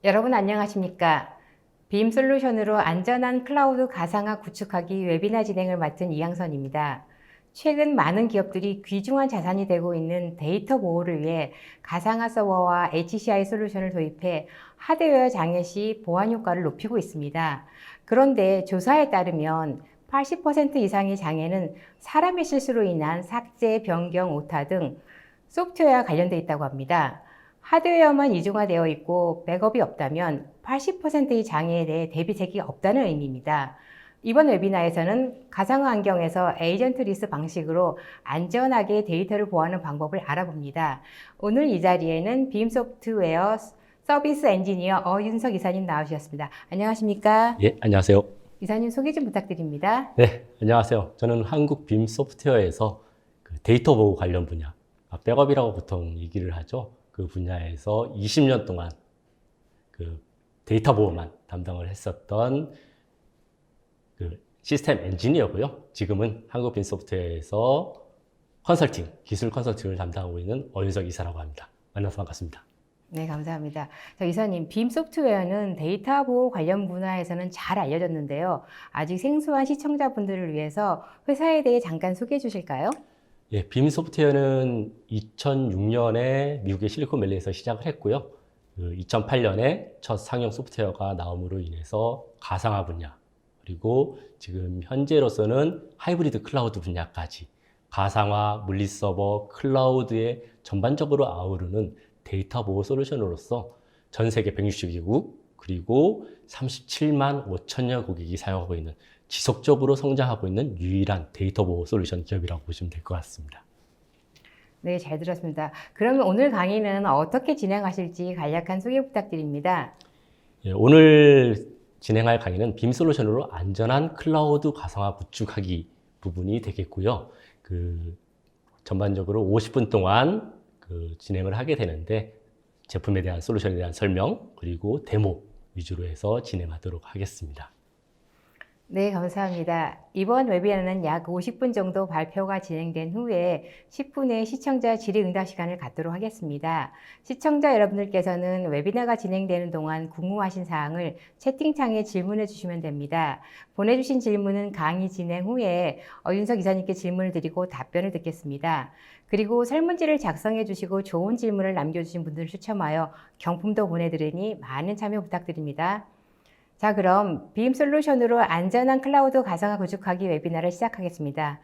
여러분 안녕하십니까? 빔솔루션으로 안전한 클라우드 가상화 구축하기 웨비나 진행을 맡은 이양선입니다. 최근 많은 기업들이 귀중한 자산이 되고 있는 데이터 보호를 위해 가상화 서버와 HCI 솔루션을 도입해 하드웨어 장애 시 보안 효과를 높이고 있습니다. 그런데 조사에 따르면 80% 이상의 장애는 사람의 실수로 인한 삭제, 변경, 오타 등 소프트웨어와 관련되어 있다고 합니다. 하드웨어만 이중화되어 있고 백업이 없다면 80%의 장애에 대해 대비책이 없다는 의미입니다. 이번 웨비나에서는 가상화 환경에서 에이전트 리스 방식으로 안전하게 데이터를 보호하는 방법을 알아봅니다. 오늘 이 자리에는 빔 소프트웨어 서비스 엔지니어 어윤석 이사님 나오셨습니다. 안녕하십니까? 예, 안녕하세요. 이사님 소개 좀 부탁드립니다. 네, 안녕하세요. 저는 한국 빔 소프트웨어에서 데이터 보호 관련 분야, 백업이라고 보통 얘기를 하죠. 그 분야에서 20년 동안 그 데이터 보호만 담당을 했었던 그 시스템 엔지니어고요. 지금은 한국 빔 소프트웨어에서 컨설팅, 기술 컨설팅을 담당하고 있는 어윤석 이사라고 합니다. 만나서 반갑습니다. 네, 감사합니다. 이사님, 빔 소프트웨어는 데이터 보호 관련 분야에서는 잘 알려졌는데요. 아직 생소한 시청자분들을 위해서 회사에 대해 잠깐 소개해 주실까요? 예, 빔 소프트웨어는 2006년에 미국의 실리콘밸리에서 시작을 했고요. 2008년에 첫 상용 소프트웨어가 나옴으로 인해서 가상화 분야, 그리고 지금 현재로서는 하이브리드 클라우드 분야까지 가상화, 물리서버, 클라우드에 전반적으로 아우르는 데이터 보호 솔루션으로서 전 세계 160개국, 그리고 37만 5천여 고객이 사용하고 있는 지속적으로 성장하고 있는 유일한 데이터 보호 솔루션 기업이라고 보시면 될 것 같습니다. 네, 잘 들었습니다. 그러면 오늘 강의는 어떻게 진행하실지 간략한 소개 부탁드립니다. 예, 오늘 진행할 강의는 빔 솔루션으로 안전한 클라우드 가상화 구축하기 부분이 되겠고요. 전반적으로 50분 동안 진행을 하게 되는데 제품에 대한 솔루션에 대한 설명 그리고 데모 위주로 해서 진행하도록 하겠습니다. 네, 감사합니다. 이번 웨비나는 약 50분 정도 발표가 진행된 후에 10분의 시청자 질의응답 시간을 갖도록 하겠습니다. 시청자 여러분들께서는 웨비나가 진행되는 동안 궁금하신 사항을 채팅창에 질문해 주시면 됩니다. 보내주신 질문은 강의 진행 후에 어윤석 이사님께 질문을 드리고 답변을 듣겠습니다. 그리고 설문지를 작성해 주시고 좋은 질문을 남겨주신 분들을 추첨하여 경품도 보내드리니 많은 참여 부탁드립니다. 자, 그럼 빔 솔루션으로 안전한 클라우드 가상화 구축하기 웨비나를 시작하겠습니다.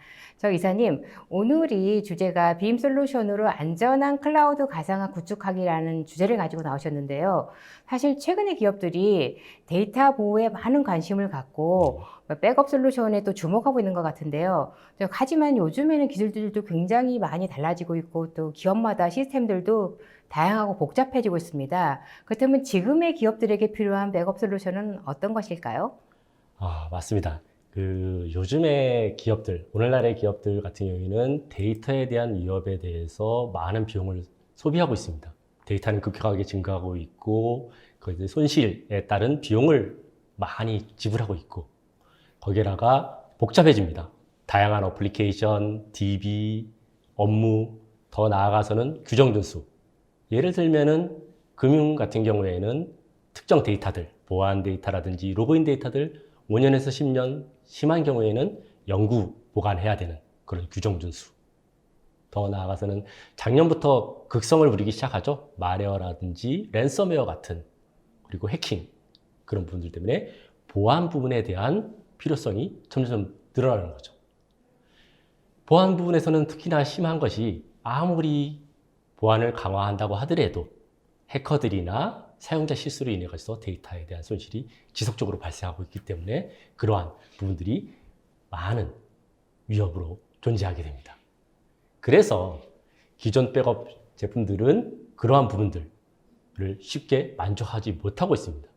이사님, 오늘이 주제가 빔 솔루션으로 안전한 클라우드 가상화 구축하기라는 주제를 가지고 나오셨는데요. 사실 최근에 기업들이 데이터 보호에 많은 관심을 갖고 백업 솔루션에 또 주목하고 있는 것 같은데요. 하지만 요즘에는 기술들도 굉장히 많이 달라지고 있고 또 기업마다 시스템들도 다양하고 복잡해지고 있습니다. 그렇다면 지금의 기업들에게 필요한 백업 솔루션은 어떤 것일까요? 맞습니다. 요즘의 기업들, 오늘날의 기업들 같은 경우에는 데이터에 대한 위협에 대해서 많은 비용을 소비하고 있습니다. 데이터는 급격하게 증가하고 있고, 거기에 손실에 따른 비용을 많이 지불하고 있고, 거기에다가 복잡해집니다. 다양한 어플리케이션, DB, 업무, 더 나아가서는 규정 준수. 예를 들면은 금융 같은 경우에는 특정 데이터들, 보안 데이터라든지 로그인 데이터들 5년에서 10년, 심한 경우에는 영구 보관해야 되는 그런 규정 준수. 더 나아가서는 작년부터 극성을 부리기 시작하죠. 말웨어라든지 랜섬웨어 같은, 그리고 해킹, 그런 부분들 때문에 보안 부분에 대한 필요성이 점점 늘어나는 거죠. 보안 부분에서는 특히나 심한 것이 아무리 보안을 강화한다고 하더라도 해커들이나 사용자 실수로 인해 가지고 데이터에 대한 손실이 지속적으로 발생하고 있기 때문에 그러한 부분들이 많은 위협으로 존재하게 됩니다. 그래서 기존 백업 제품들은 그러한 부분들을 쉽게 만족하지 못하고 있습니다.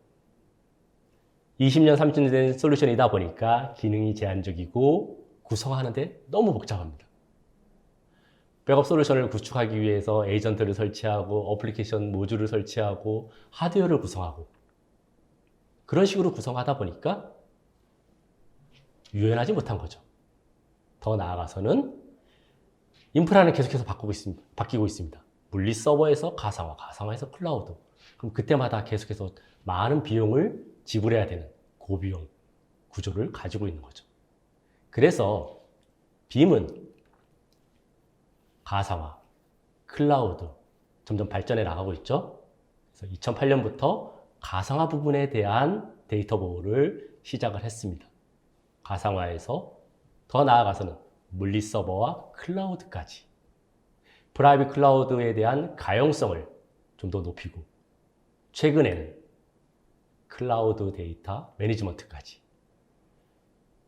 20년, 30년 된 솔루션이다 보니까 기능이 제한적이고 구성하는데 너무 복잡합니다. 백업 솔루션을 구축하기 위해서 에이전트를 설치하고 어플리케이션 모듈을 설치하고 하드웨어를 구성하고 그런 식으로 구성하다 보니까 유연하지 못한 거죠. 더 나아가서는 인프라는 계속해서 바뀌고 있습니다. 물리 서버에서 가상화, 가상화에서 클라우드. 그럼 그때마다 계속해서 많은 비용을 지불해야 되는 고비용 구조를 가지고 있는 거죠. 그래서 빔은 가상화, 클라우드 점점 발전해 나가고 있죠. 그래서 2008년부터 가상화 부분에 대한 데이터 보호를 시작을 했습니다. 가상화에서 더 나아가서는 물리 서버와 클라우드까지 프라이빗 클라우드에 대한 가용성을 좀 더 높이고 최근에는 클라우드 데이터 매니지먼트까지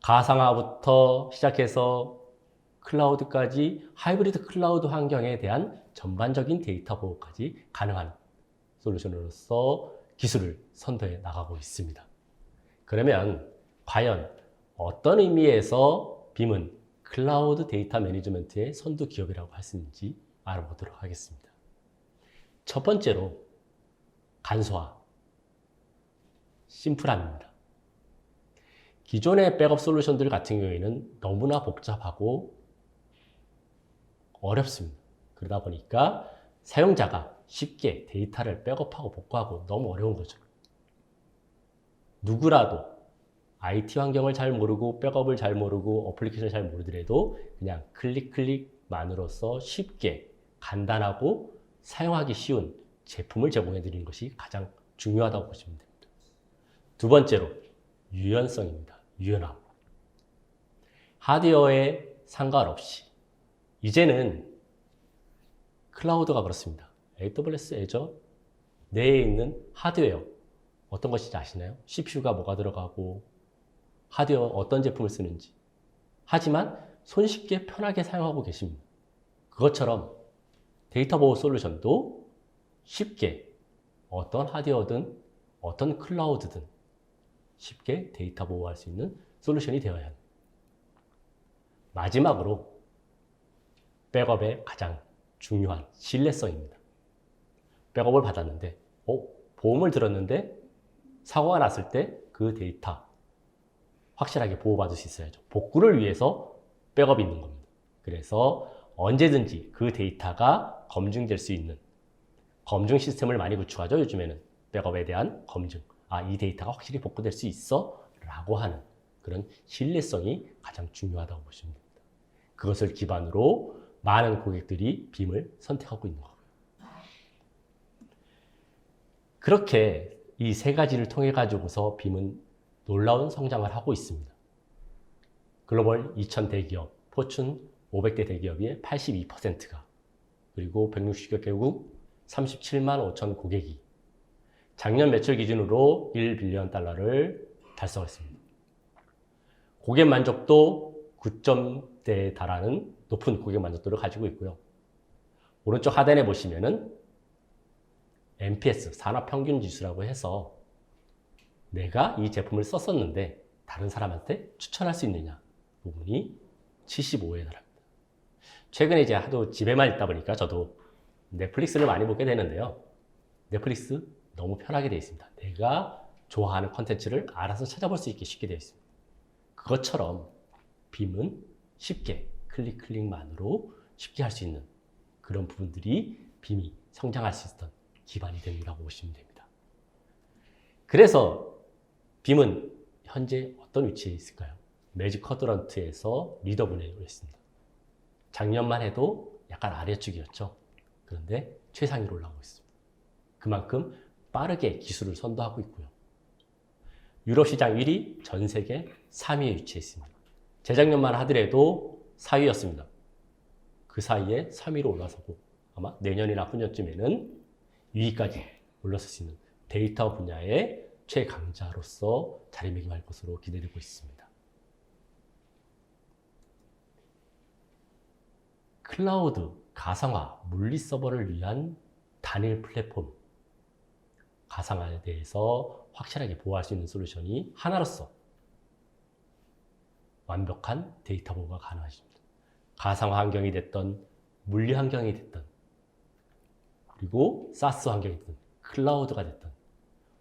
가상화부터 시작해서 클라우드까지 하이브리드 클라우드 환경에 대한 전반적인 데이터 보호까지 가능한 솔루션으로서 기술을 선도해 나가고 있습니다. 그러면 과연 어떤 의미에서 빔은 클라우드 데이터 매니지먼트의 선두 기업이라고 할 수 있는지 알아보도록 하겠습니다. 첫 번째로 간소화, 심플함입니다. 기존의 백업 솔루션들 같은 경우에는 너무나 복잡하고 어렵습니다. 그러다 보니까 사용자가 쉽게 데이터를 백업하고 복구하고 너무 어려운 거죠. 누구라도 IT 환경을 잘 모르고 백업을 잘 모르고 어플리케이션을 잘 모르더라도 그냥 클릭만으로써 쉽게 간단하고 사용하기 쉬운 제품을 제공해 드리는 것이 가장 중요하다고 보시면 됩니다. 두 번째로 유연성입니다. 유연함. 하드웨어에 상관없이 이제는 클라우드가 그렇습니다. AWS 애저 내에 있는 하드웨어 어떤 것인지 아시나요? CPU가 뭐가 들어가고 하드웨어 어떤 제품을 쓰는지. 하지만 손쉽게 편하게 사용하고 계십니다. 그것처럼 데이터 보호 솔루션도 쉽게 어떤 하드웨어든 어떤 클라우드든 쉽게 데이터 보호할 수 있는 솔루션이 되어야 합니다. 마지막으로 백업의 가장 중요한 신뢰성입니다. 백업을 받았는데 보험을 들었는데 사고가 났을 때 그 데이터 확실하게 보호받을 수 있어야죠. 복구를 위해서 백업이 있는 겁니다. 그래서 언제든지 그 데이터가 검증될 수 있는 검증 시스템을 많이 구축하죠. 요즘에는 백업에 대한 검증. 이 데이터가 확실히 복구될 수 있어? 라고 하는 그런 신뢰성이 가장 중요하다고 보시면 됩니다. 그것을 기반으로 많은 고객들이 빔을 선택하고 있는 거고요. 그렇게 이 세 가지를 통해 가지고서 빔은 놀라운 성장을 하고 있습니다. 글로벌 2000 대기업, 포춘 500대 대기업의 82%가 그리고 160여 개국 37만 5천 고객이 작년 매출 기준으로 1빌리언 달러를 달성했습니다. 고객 만족도 9점대에 달하는 높은 고객 만족도를 가지고 있고요. 오른쪽 하단에 보시면은 NPS, 산업평균지수라고 해서 내가 이 제품을 썼었는데 다른 사람한테 추천할 수 있느냐 부분이 75에 달합니다. 최근에 이제 하도 집에만 있다 보니까 저도 넷플릭스를 많이 보게 되는데요. 넷플릭스 너무 편하게 되어 있습니다. 내가 좋아하는 콘텐츠를 알아서 찾아볼 수 있게 쉽게 되어 있습니다. 그것처럼 빔은 쉽게 클릭만으로 쉽게 할 수 있는 그런 부분들이 빔이 성장할 수 있던 기반이 된다고 보시면 됩니다. 그래서 빔은 현재 어떤 위치에 있을까요? 매직 쿼드런트에서 리더분에 있습니다. 작년만 해도 약간 아래쪽이었죠. 그런데 최상위로 올라오고 있습니다. 그만큼 빠르게 기술을 선도하고 있고요. 유럽 시장 1위, 전 세계 3위에 위치해 있습니다. 재작년만 하더라도 4위였습니다. 그 사이에 3위로 올라서고 아마 내년이나 후년쯤에는 2위까지 올라설 수 있는 데이터 분야의 최강자로서 자리매김할 것으로 기대되고 있습니다. 클라우드, 가상화, 물리 서버를 위한 단일 플랫폼, 가상화에 대해서 확실하게 보호할 수 있는 솔루션이 하나로서 완벽한 데이터 보호가 가능하십니다. 가상화 환경이 됐던 물리 환경이 됐던 그리고 사스 환경이 됐던 클라우드가 됐던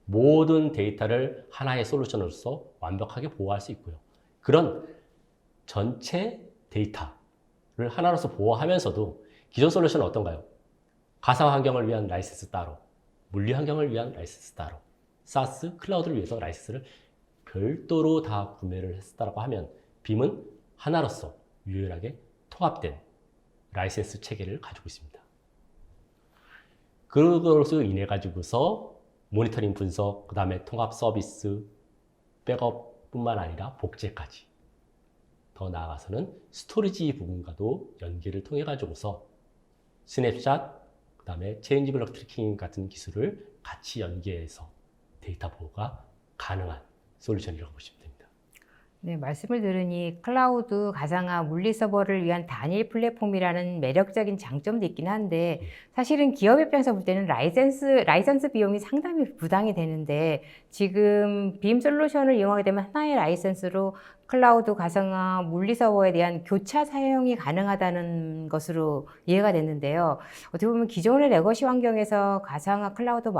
모든 데이터를 하나의 솔루션으로서 완벽하게 보호할 수 있고요. 그런 전체 데이터를 하나로서 보호하면서도 기존 솔루션은 어떤가요? 가상화 환경을 위한 라이센스 따로, 물리 환경을 위한 라이센스 따로, SaaS 클라우드를 위해서 라이센스를 별도로 다 구매를 했다고 하면 빔은 하나로서 유일하게 통합된 라이센스 체계를 가지고 있습니다. 그것으로 인해 가지고서 모니터링 분석, 그 다음에 통합 서비스, 백업뿐만 아니라 복제까지, 더 나아가서는 스토리지 부분과도 연계를 통해 가지고서 스냅샷, 그 다음에 체인지 블록 트래킹 같은 기술을 같이 연계해서 데이터 보호가 가능한 솔루션이라고 보시면 됩니다. 네, 말씀을 들으니 클라우드 가상화 물리 서버를 위한 단일 플랫폼이라는 매력적인 장점도 있긴 한데, 사실은 기업 입장에서 볼 때는 라이선스 비용이 상당히 부담이 되는데, 지금 빔 솔루션을 이용하게 되면 하나의 라이선스로 클라우드 가상화 물리 서버에 대한 교차 사용이 가능하다는 것으로 이해가 됐는데요. 어떻게 보면 기존의 레거시 환경에서 가상화 클라우드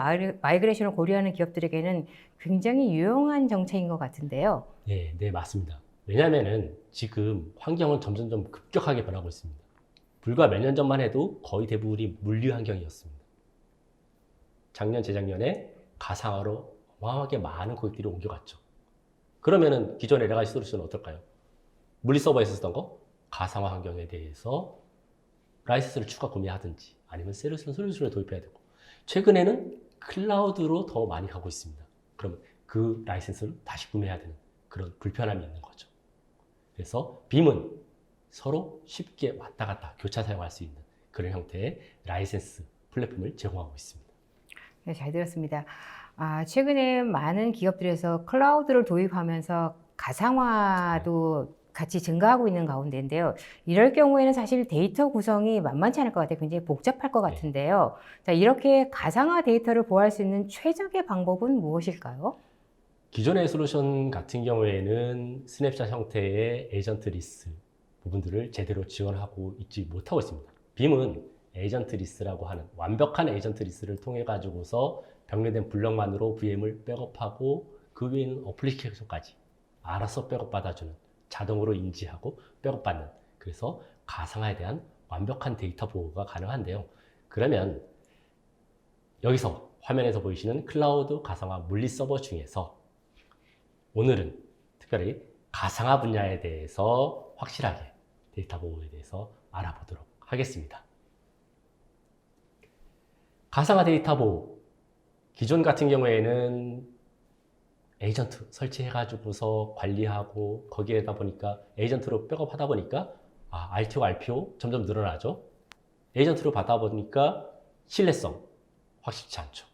마이그레이션을 고려하는 기업들에게는 굉장히 유용한 정책인 것 같은데요. 네, 맞습니다. 왜냐하면은 지금 환경은 점점점 급격하게 변하고 있습니다. 불과 몇 년 전만 해도 거의 대부분이 물리 환경이었습니다. 작년, 재작년에 가상화로 어마어마하게 많은 고객들이 옮겨갔죠. 그러면은 기존의 레가시 솔루션은 어떨까요? 물리 서버에서 쓰던 거 가상화 환경에 대해서 라이센스를 추가 구매하든지 아니면 솔루션을 도입해야 되고, 최근에는 클라우드로 더 많이 가고 있습니다. 그러면 그 라이센스를 다시 구매해야 되는 그런 불편함이 있는 거죠. 그래서 빔은 서로 쉽게 왔다 갔다 교차 사용할 수 있는 그런 형태의 라이센스 플랫폼을 제공하고 있습니다. 네, 잘 들었습니다. 최근에 많은 기업들에서 클라우드를 도입하면서 가상화도 같이 증가하고 있는 가운데인데요. 이럴 경우에는 사실 데이터 구성이 만만치 않을 것 같아요. 굉장히 복잡할 것 같은데요. 자, 이렇게 가상화 데이터를 보호할 수 있는 최적의 방법은 무엇일까요? 기존의 솔루션 같은 경우에는 스냅샷 형태의 에이전트 리스 부분들을 제대로 지원하고 있지 못하고 있습니다. 빔은 에이전트 리스라고 하는 완벽한 에이전트 리스를 통해 가지고서 병렬된 블럭만으로 VM을 백업하고 그 위에 있는 어플리케이션까지 알아서 백업 받아주는, 자동으로 인지하고 백업 받는, 그래서 가상화에 대한 완벽한 데이터 보호가 가능한데요. 그러면 여기서 화면에서 보이시는 클라우드 가상화 물리 서버 중에서 오늘은 특별히 가상화 분야에 대해서 확실하게 데이터 보호에 대해서 알아보도록 하겠습니다. 가상화 데이터 보호, 기존 같은 경우에는 에이전트 설치해가지고서 관리하고 거기에다 보니까 에이전트로 백업하다 보니까 RTO, RPO 점점 늘어나죠. 에이전트로 받다 보니까 신뢰성 확실치 않죠.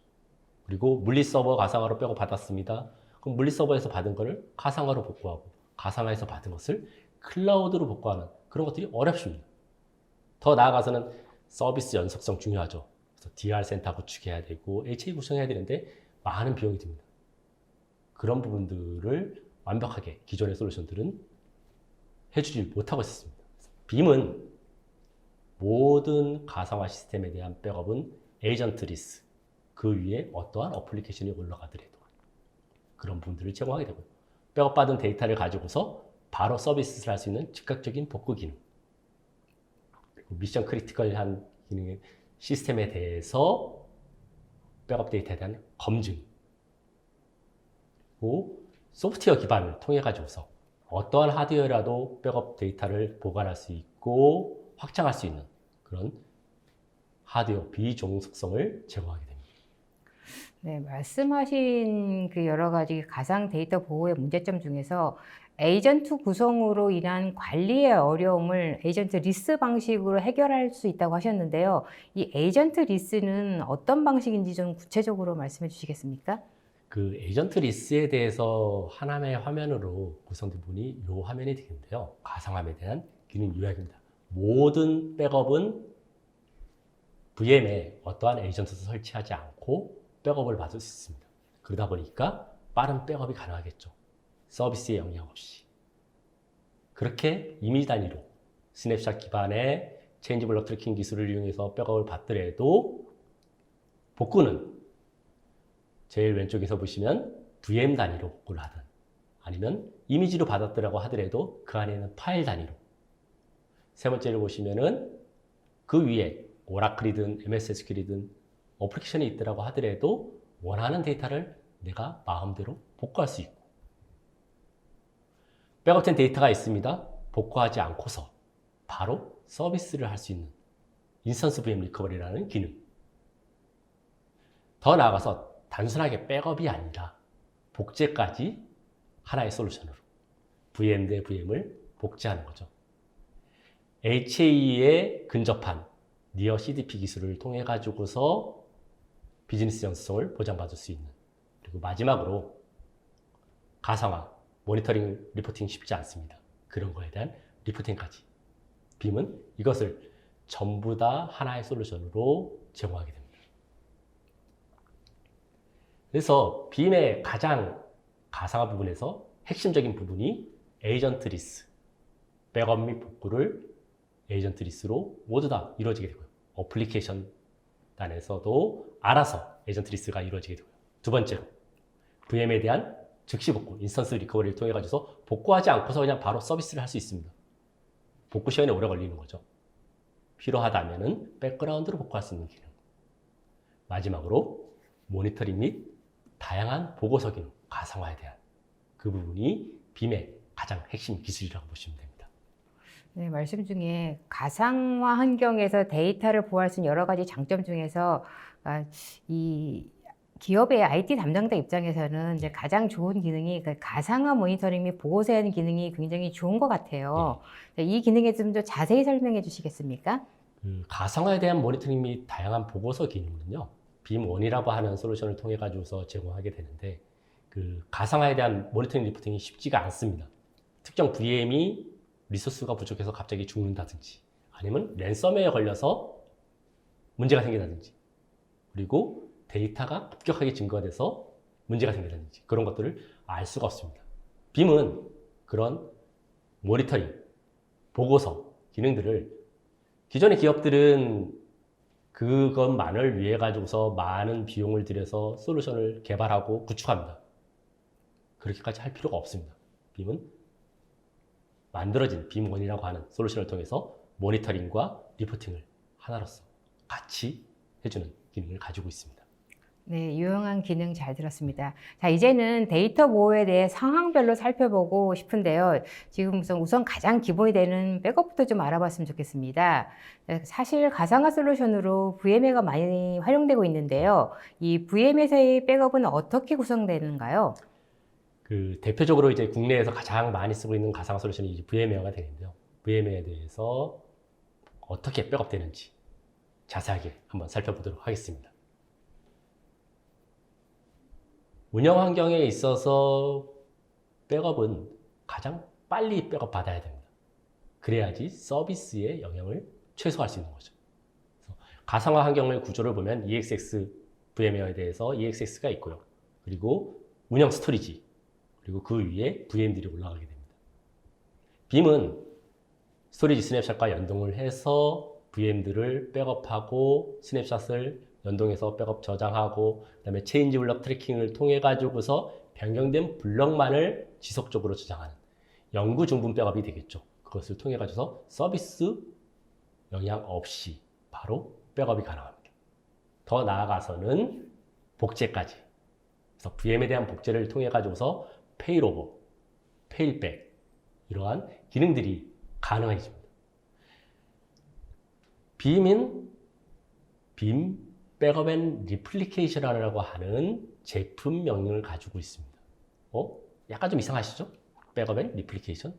그리고 물리 서버 가상화로 백업 받았습니다. 그럼 물리 서버에서 받은 거를 가상화로 복구하고 가상화에서 받은 것을 클라우드로 복구하는 그런 것들이 어렵습니다. 더 나아가서는 서비스 연속성 중요하죠. 그래서 DR 센터 구축해야 되고 HA 구성해야 되는데 많은 비용이 듭니다. 그런 부분들을 완벽하게 기존의 솔루션들은 해주지 못하고 있습니다. 빔은 모든 가상화 시스템에 대한 백업은 에이전트 리스, 그 위에 어떠한 어플리케이션이 올라가더라도 그런 부분들을 제공하게 되고요. 백업받은 데이터를 가지고서 바로 서비스를 할 수 있는 즉각적인 복구 기능, 그리고 미션 크리티컬한 기능의 시스템에 대해서 백업 데이터에 대한 검증, 그리고 소프트웨어 기반을 통해 가지고서 어떠한 하드웨어라도 백업 데이터를 보관할 수 있고 확장할 수 있는 그런 하드웨어 비종속성을 제공하게 됩니다. 네, 말씀하신 그 여러 가지 가상 데이터 보호의 문제점 중에서 에이전트 구성으로 인한 관리의 어려움을 에이전트 리스 방식으로 해결할 수 있다고 하셨는데요. 이 에이전트 리스는 어떤 방식인지 좀 구체적으로 말씀해 주시겠습니까? 그 에이전트 리스에 대해서 하나의 화면으로 구성된 부분이 이 화면이 되겠는데요. 가상화에 대한 기능 요약입니다. 모든 백업은 VM에 어떠한 에이전트도 설치하지 않고 백업을 받을 수 있습니다. 그러다 보니까 빠른 백업이 가능하겠죠. 서비스에 영향 없이. 그렇게 이미지 단위로 스냅샷 기반의 체인지 블록 트래킹 기술을 이용해서 백업을 받더라도 복구는 제일 왼쪽에서 보시면 VM 단위로 복구를 하든 아니면 이미지로 받았더라고 하더라도 그 안에는 파일 단위로, 세 번째를 보시면은 그 위에 오라클이든 MS SQL이든 어플리케이션이 있더라고 하더라도 원하는 데이터를 내가 마음대로 복구할 수 있고, 백업된 데이터가 있습니다. 복구하지 않고서 바로 서비스를 할 수 있는 인스턴스 VM 리커버리라는 기능. 더 나아가서 단순하게 백업이 아니라 복제까지 하나의 솔루션으로 VM 대 VM을 복제하는 거죠. HA에 근접한 니어 CDP 기술을 통해 가지고서 비즈니스 연속성을 보장받을 수 있는, 그리고 마지막으로 가상화, 모니터링, 리포팅 쉽지 않습니다. 그런 거에 대한 리포팅까지. 빔은 이것을 전부 다 하나의 솔루션으로 제공하게 됩니다. 그래서 빔의 가장 가상화 부분에서 핵심적인 부분이 에이전트 리스, 백업 및 복구를 에이전트 리스로 모두 다 이루어지게 되고요. 어플리케이션 단에서도 알아서 에이전트 리스가 이루어지게 되고요. 두 번째로 VM에 대한 즉시 복구, 인스턴스 리커버리를 통해 가지고 복구하지 않고서 그냥 바로 서비스를 할 수 있습니다. 복구 시간이 오래 걸리는 거죠. 필요하다면은 백그라운드로 복구할 수 있는 기능. 마지막으로 모니터링 및 다양한 보고서 기능, 가상화에 대한 그 부분이 빔의 가장 핵심 기술이라고 보시면 됩니다. 네, 말씀 중에 가상화 환경에서 데이터를 보호할 수 있는 여러 가지 장점 중에서 이 기업의 IT 담당자 입장에서는 이제 가장 좋은 기능이 그 가상화 모니터링 및 보고서에 대한 기능이 굉장히 좋은 것 같아요. 이 기능에 좀 더 자세히 설명해 주시겠습니까? 가상화에 대한 모니터링 및 다양한 보고서 기능은요, 빔1이라고 하는 솔루션을 통해 가지고서 제공하게 되는데, 그 가상화에 대한 모니터링 리포팅이 쉽지가 않습니다. 특정 VM이 리소스가 부족해서 갑자기 죽는다든지, 아니면 랜섬웨어에 걸려서 문제가 생긴다든지, 그리고 데이터가 급격하게 증가가 돼서 문제가 생긴다든지, 그런 것들을 알 수가 없습니다. 빔은 그런 모니터링, 보고서 기능들을 기존의 기업들은 그것만을 위해 가지고서 많은 비용을 들여서 솔루션을 개발하고 구축합니다. 그렇게까지 할 필요가 없습니다. 빔은 만들어진 빔1이라고 하는 솔루션을 통해서 모니터링과 리포팅을 하나로서 같이 해주는 기능을 가지고 있습니다. 네, 유용한 기능 잘 들었습니다. 자, 이제는 데이터 보호에 대해 상황별로 살펴보고 싶은데요. 지금 우선 가장 기본이 되는 백업부터 좀 알아봤으면 좋겠습니다. 사실 가상화 솔루션으로 VMware가 많이 활용되고 있는데요. 이 VM에서의 백업은 어떻게 구성되는가요? 그 대표적으로 이제 국내에서 가장 많이 쓰고 있는 가상화 솔루션이 이제 VMware가 되는데요. VMware에 대해서 어떻게 백업되는지 자세하게 한번 살펴보도록 하겠습니다. 운영 환경에 있어서 백업은 가장 빨리 백업 받아야 됩니다. 그래야지 서비스의 영향을 최소화할 수 있는 거죠. 그래서 가상화 환경의 구조를 보면 EXX VMware에 대해서 EXX가 있고요. 그리고 운영 스토리지, 그리고 그 위에 VM들이 올라가게 됩니다. 빔은 스토리지 스냅샷과 연동을 해서 VM들을 백업하고 스냅샷을 연동해서 백업 저장하고, 그 다음에 체인지 블럭 트래킹을 통해 가지고서 변경된 블럭만을 지속적으로 저장하는 영구 중분 백업이 되겠죠. 그것을 통해 가지고서 서비스 영향 없이 바로 백업이 가능합니다. 더 나아가서는 복제까지. 그래서 VM에 대한 복제를 통해 가지고서 페일오버, 페일백, 이러한 기능들이 가능해집니다. 빔인 빔 백업 앤 리플리케이션이라고 하는 제품 명령을 가지고 있습니다. 약간 좀 이상하시죠? 백업 앤 리플리케이션?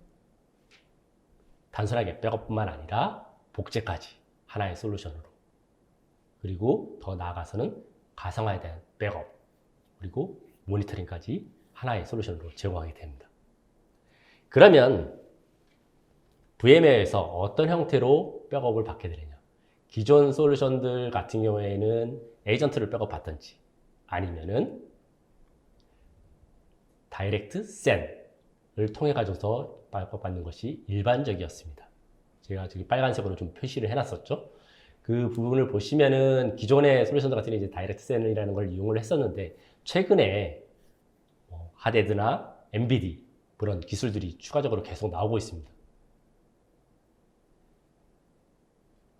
단순하게 백업뿐만 아니라 복제까지 하나의 솔루션으로, 그리고 더 나아가서는 가상화에 대한 백업, 그리고 모니터링까지 하나의 솔루션으로 제공하게 됩니다. 그러면 VMware에서 어떤 형태로 백업을 받게 되느냐? 기존 솔루션들 같은 경우에는 에이전트를 백업 받든지, 아니면은 다이렉트 샌을 통해 가지고서 백업 받는 것이 일반적이었습니다. 제가 저기 빨간색으로 좀 표시를 해놨었죠. 그 부분을 보시면은 기존의 솔루션들 같은 경우에 이제 다이렉트 샌이라는 걸 이용을 했었는데, 최근에 하데드나 MBD 그런 기술들이 추가적으로 계속 나오고 있습니다.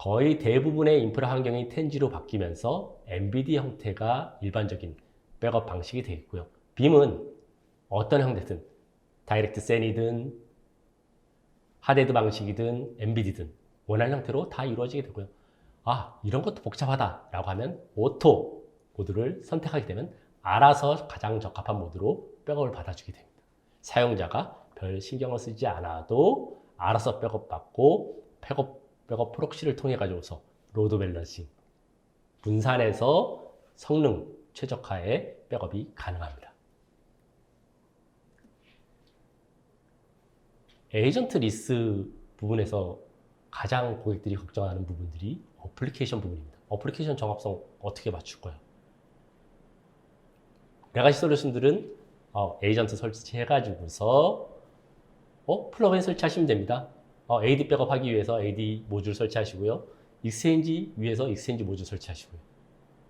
거의 대부분의 인프라 환경이 10G로 바뀌면서 MBD 형태가 일반적인 백업 방식이 되겠고요. 빔은 어떤 형태든 다이렉트 샌이든 하드헤드 방식이든 MBD든 원하는 형태로 다 이루어지게 되고요. 아, 이런 것도 복잡하다 라고 하면 오토 모드를 선택하게 되면 알아서 가장 적합한 모드로 백업을 받아주게 됩니다. 사용자가 별 신경을 쓰지 않아도 알아서 백업 받고 백업 프록시를 통해 가지고서 로드 밸런싱 분산해서 성능 최적화의 백업이 가능합니다. 에이전트 리스 부분에서 가장 고객들이 걱정하는 부분들이 어플리케이션 부분입니다. 어플리케이션 정합성 어떻게 맞출까요? 레가시 솔루션들은 에이전트 설치해가지고서 플러그인 설치하시면 됩니다. AD 백업 하기 위해서 AD 모듈 설치하시고요. 익스체인지 위에서 익스체인지 모듈 설치하시고요.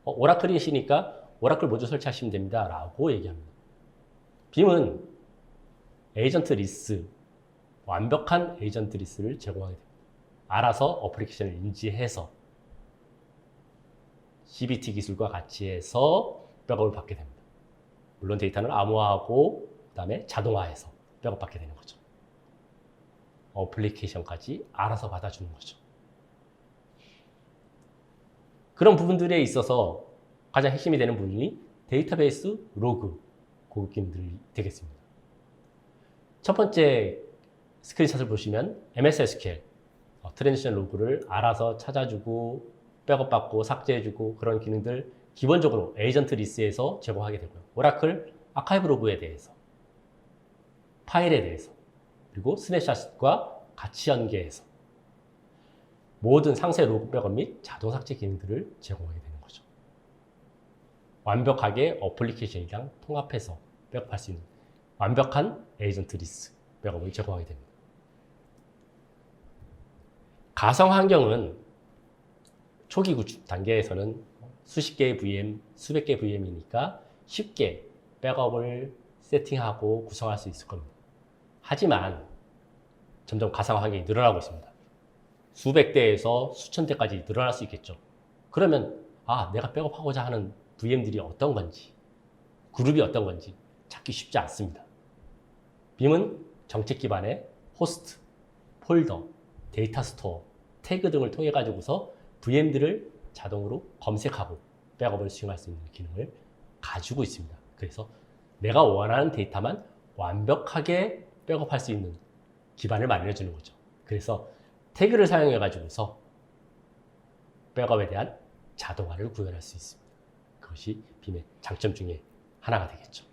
오라클이시니까 오라클 모듈 설치하시면 됩니다. 라고 얘기합니다. 빔은 에이전트 리스, 완벽한 에이전트 리스를 제공하게 됩니다. 알아서 어플리케이션을 인지해서 CBT 기술과 같이 해서 백업을 받게 됩니다. 물론 데이터는 암호화하고 그 다음에 자동화해서 백업 받게 되는 거죠. 어플리케이션까지 알아서 받아주는 거죠. 그런 부분들에 있어서 가장 핵심이 되는 부분이 데이터베이스 로그 고급 기능들이 되겠습니다. 첫 번째 스크린샷을 보시면 MS SQL 트랜지션 로그를 알아서 찾아주고 백업받고 삭제해주고 그런 기능들 기본적으로 에이전트 리스에서 제공하게 되고요. 오라클 아카이브 로그에 대해서 파일에 대해서 그리고 스냅샷과 같이 연계해서 모든 상세 로그 백업 및 자동 삭제 기능들을 제공하게 되는 거죠. 완벽하게 어플리케이션이랑 통합해서 백업할 수 있는 완벽한 에이전트 리스 백업을 제공하게 됩니다. 가상 환경은 초기 구축 단계에서는 수십 개의 VM, 수백 개의 VM이니까 쉽게 백업을 세팅하고 구성할 수 있을 겁니다. 하지만 점점 가상 환경이 늘어나고 있습니다. 수백 대에서 수천 대까지 늘어날 수 있겠죠. 그러면 내가 백업하고자 하는 VM들이 어떤 건지, 그룹이 어떤 건지 찾기 쉽지 않습니다. 빔은 정책 기반의 호스트, 폴더, 데이터 스토어, 태그 등을 통해 가지고서 VM들을 자동으로 검색하고 백업을 수행할 수 있는 기능을 가지고 있습니다. 그래서 내가 원하는 데이터만 완벽하게 백업할 수 있는 기반을 마련해 주는 거죠. 그래서 태그를 사용해 가지고서 백업에 대한 자동화를 구현할 수 있습니다. 그것이 빔의 장점 중에 하나가 되겠죠.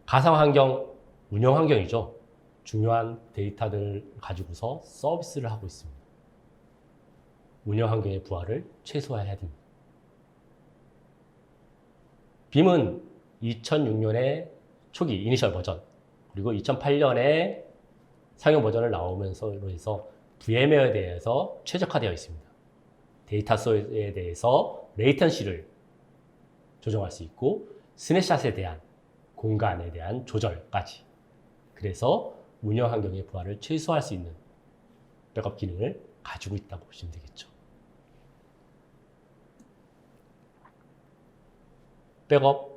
가상 환경, 운영 환경이죠. 중요한 데이터들을 가지고서 서비스를 하고 있습니다. 운영 환경의 부하를 최소화해야 됩니다. 빔은 2006년에 초기 이니셜 버전 그리고 2008년에 상용 버전을 나오면서로 해서 VM웨어에 대해서 최적화되어 있습니다. 데이터 소스에 대해서 레이턴시를 조정할 수 있고 스냅샷에 대한 공간에 대한 조절까지 그래서 운영 환경의 부하를 최소화할 수 있는 백업 기능을 가지고 있다고 보시면 되겠죠. 백업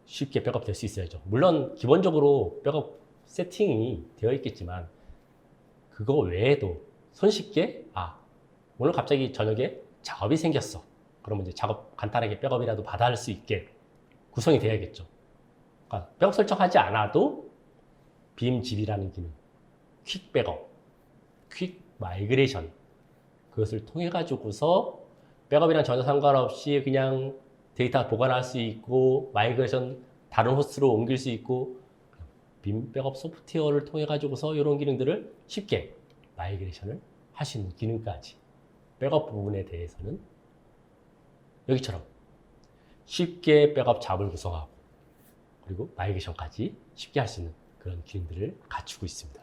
쉽게 백업 될 수 있어야죠. 물론 기본적으로 백업 세팅이 되어 있겠지만 그거 외에도 손쉽게 오늘 갑자기 저녁에 작업이 생겼어. 그러면 이제 작업 간단하게 백업이라도 받아할 수 있게 구성이 돼야겠죠. 그러니까 백업 설정하지 않아도 빔집이라는 기능, 퀵 백업, 퀵 마이그레이션 그것을 통해 가지고서 백업이랑 전혀 상관없이 그냥 데이터 보관할 수 있고 마이그레이션 다른 호스트로 옮길 수 있고 빔 백업 소프트웨어를 통해 가지고서 이런 기능들을 쉽게 마이그레이션을 할 수 있는 기능까지 백업 부분에 대해서는 여기처럼 쉽게 백업 잡을 구성하고 그리고 마이그레이션까지 쉽게 할 수 있는 그런 기능들을 갖추고 있습니다.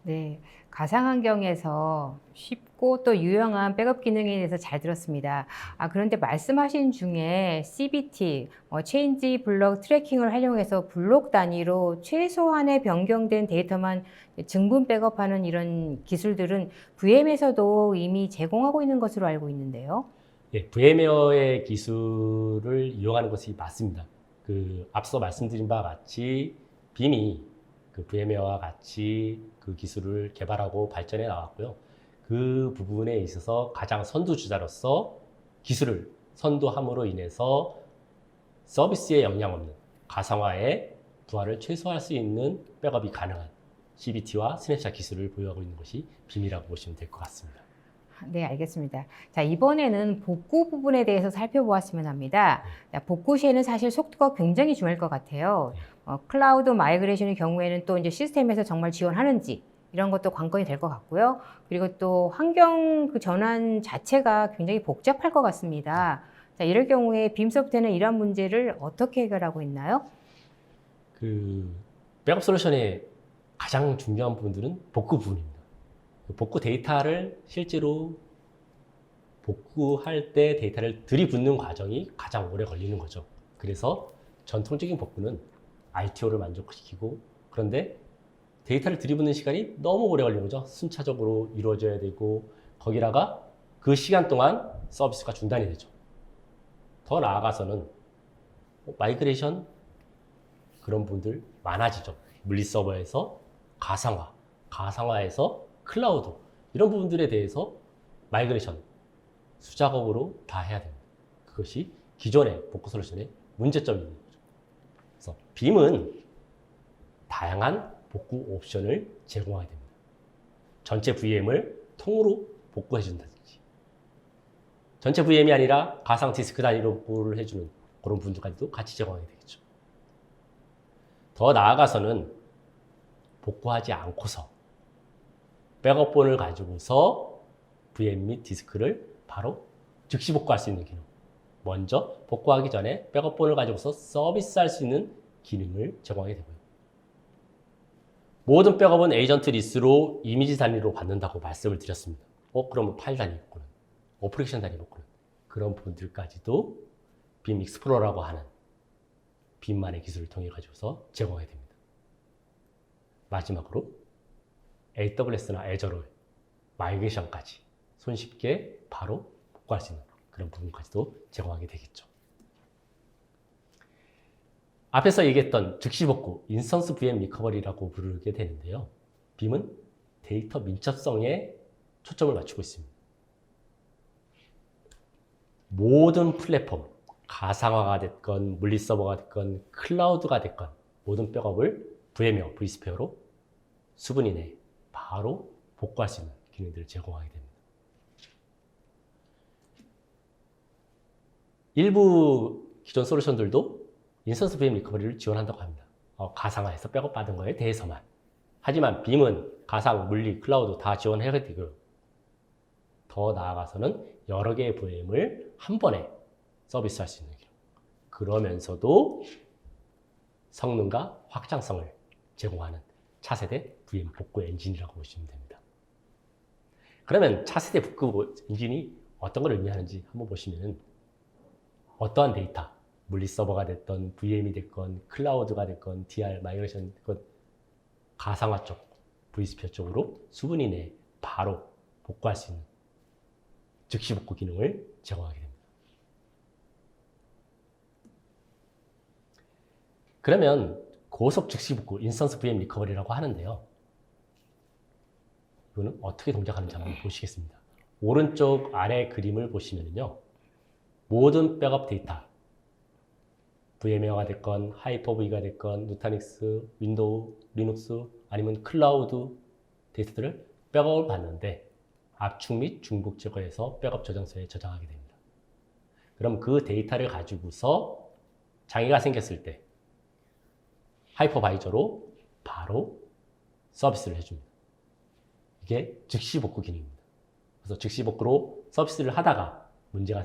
네, 가상 환경에서 쉽고 쉽고 또 유용한 백업 기능에 대해서 잘 들었습니다. 그런데 말씀하신 중에 CBT, 체인지 블록 트래킹을 활용해서 블록 단위로 최소한의 변경된 데이터만 증분 백업하는 이런 기술들은 VM에서도 이미 제공하고 있는 것으로 알고 있는데요. 예, VM웨어의 기술을 이용하는 것이 맞습니다. 앞서 말씀드린 바와 같이 빔이 VM웨어와 같이 그 기술을 개발하고 발전해 나왔고요. 그 부분에 있어서 가장 선두주자로서 기술을 선도함으로 인해서 서비스에 영향 없는 가상화의 부하를 최소화할 수 있는 백업이 가능한 CBT와 스냅샷 기술을 보유하고 있는 것이 빔이라고 보시면 될 것 같습니다. 네, 알겠습니다. 자, 이번에는 복구 부분에 대해서 살펴보았으면 합니다. 자, 복구 시에는 사실 속도가 굉장히 중요할 것 같아요. 클라우드 마이그레이션의 경우에는 또 이제 시스템에서 정말 지원하는지 이런 것도 관건이 될 것 같고요. 그리고 또 환경 그 전환 자체가 굉장히 복잡할 것 같습니다. 자, 이럴 경우에 빔 소프트는 이런 문제를 어떻게 해결하고 있나요? 백업 솔루션의 가장 중요한 부분들은 복구 부분입니다. 복구 데이터를 실제로 복구할 때 데이터를 들이붓는 과정이 가장 오래 걸리는 거죠. 그래서 전통적인 복구는 RTO를 만족시키고, 그런데 데이터를 들이붓는 시간이 너무 오래 걸리는 거죠. 순차적으로 이루어져야 되고, 거기다가 그 시간 동안 서비스가 중단이 되죠. 더 나아가서는 마이그레이션 그런 분들 많아지죠. 물리 서버에서 가상화에서 클라우드, 이런 부분들에 대해서 마이그레이션 수작업으로 다 해야 됩니다. 그것이 기존의 복구 솔루션의 문제점인 거죠. 그래서 빔은 다양한 복구 옵션을 제공하게 됩니다. 전체 VM을 통으로 복구해 준다든지, 전체 VM이 아니라 가상 디스크 단위로 복구를 해주는 그런 분들까지도 같이 제공하게 되겠죠. 더 나아가서는 복구하지 않고서 백업본을 가지고서 VM 및 디스크를 바로 즉시 복구할 수 있는 기능, 먼저 복구하기 전에 백업본을 가지고서 서비스할 수 있는 기능을 제공하게 되고요. 모든 백업은 에이전트 리스로 이미지 단위로 받는다고 말씀을 드렸습니다. 그러면 파일 단위 복구는, 어플리케이션 단위 복구는, 그런 부분들까지도 빔 익스플로러라고 하는 빔만의 기술을 통해 가지고서 제공하게 됩니다. 마지막으로 AWS나 애저로 마이그레이션까지 손쉽게 바로 복구할 수 있는 그런 부분까지도 제공하게 되겠죠. 앞에서 얘기했던 즉시 복구, 인스턴스 VM 리커버리라고 부르게 되는데요. 빔은 데이터 민첩성에 초점을 맞추고 있습니다. 모든 플랫폼, 가상화가 됐건 물리 서버가 됐건 클라우드가 됐건 모든 백업을 VM웨어, vSphere로 수분 이내에 바로 복구할 수 있는 기능들을 제공하게 됩니다. 일부 기존 솔루션들도 인스턴스 VM 리커버리를 지원한다고 합니다. 가상화해서 백업 받은 거에 대해서만. 하지만 빔은 가상, 물리, 클라우드 다 지원해야 되고요. 더 나아가서는 여러 개의 VM을 한 번에 서비스할 수 있는 기능. 그러면서도 성능과 확장성을 제공하는 차세대 VM 복구 엔진이라고 보시면 됩니다. 그러면 차세대 복구 엔진이 어떤 걸 의미하는지 한번 보시면, 어떠한 데이터, 물리 서버가 됐건 VM이 됐건 클라우드가 됐건 DR 마이그레이션 됐건 가상화 쪽, vSphere 쪽으로 수분 이내에 바로 복구할 수 있는 즉시 복구 기능을 제공하게 됩니다. 그러면 고속 즉시 복구, 인스턴스 VM 리커버리라고 하는데요. 이거는 어떻게 동작하는지 한번 보시겠습니다. 오른쪽 아래 그림을 보시면요. 모든 백업 데이터, VM웨어가 됐건 하이퍼V가 됐건 누타닉스, 윈도우, 리눅스 아니면 클라우드 데이터들을 백업을 받는데 압축 및 중복 제거해서 백업 저장소에 저장하게 됩니다. 그럼 그 데이터를 가지고서 장애가 생겼을 때 하이퍼바이저로 바로 서비스를 해줍니다. 이게 즉시 복구 기능입니다. 그래서 즉시 복구로 서비스를 하다가 문제가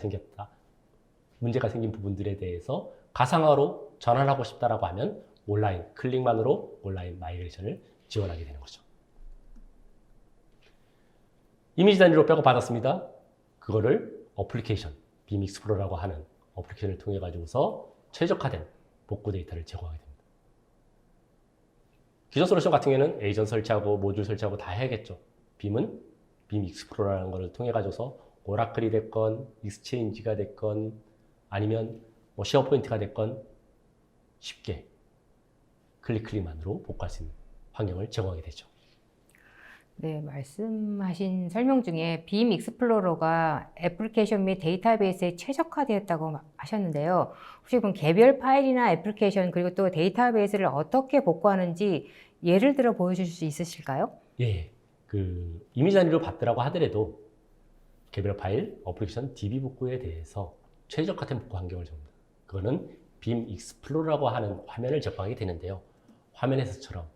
생긴 부분들에 대해서 가상화로 전환하고 싶다라고 하면 온라인 클릭만으로 온라인 마이그레이션을 지원하게 되는 거죠. 이미지 단위로 백업 받았습니다. 그거를 어플리케이션, 빔 익스플로러라고 하는 어플리케이션을 통해 가지고서 최적화된 복구 데이터를 제공하게 됩니다. 기존 솔루션 같은 경우에는 에이전 설치하고 모듈 설치하고 다 해야겠죠. 빔은 빔 익스플로러라는 것을 통해 가지고서 오라클이 됐건 익스체인지가 됐건 아니면 뭐 쉐어포인트가 됐건 쉽게 클릭만으로 복구할 수 있는 환경을 제공하게 되죠. 네, 말씀하신 설명 중에 빔 익스플로러가 애플리케이션 및 데이터베이스에 최적화되었다고 하셨는데요. 혹시 그럼 개별 파일이나 애플리케이션 그리고 또 데이터베이스를 어떻게 복구하는지 예를 들어 보여주실 수 있으실까요? 예, 그 이미지 단위로 받더라고 하더라도 개별 파일, 어플리케이션, DB 복구에 대해서 최적화된 복구 환경을 제공합니다. 그거는 빔 익스플로러라고 하는 화면을 제공하게 되는데요. 화면에서처럼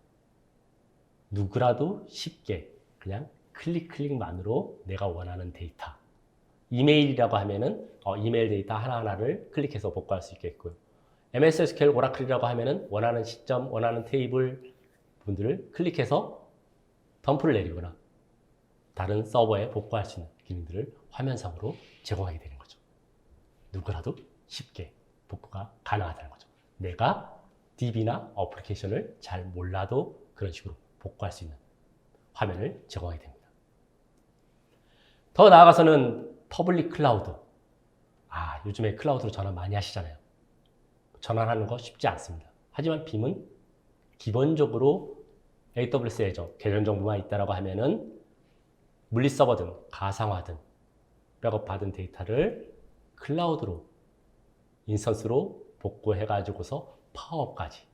누구라도 쉽게 그냥 클릭만으로 내가 원하는 데이터, 이메일이라고 하면은 이메일 데이터 하나하나를 클릭해서 복구할 수 있겠고요. MS SQL 오라클이라고 하면은 원하는 시점, 원하는 테이블 분들을 클릭해서 덤프를 내리거나 다른 서버에 복구할 수 있는 기능들을 화면상으로 제공하게 되는 거죠. 누구라도 쉽게 복구가 가능하다는 거죠. 내가 DB나 어플리케이션을 잘 몰라도 그런 식으로 복구할 수 있는 화면을 제공하게 됩니다. 더 나아가서는 퍼블릭 클라우드. 요즘에 클라우드로 전환 많이 하시잖아요. 전환하는 거 쉽지 않습니다. 하지만 빔은 기본적으로 AWS 애저 계정 정보만 있다라고 하면은 물리 서버든 가상화든 백업 받은 데이터를 클라우드로 인스턴스로 복구해 가지고서 파워업까지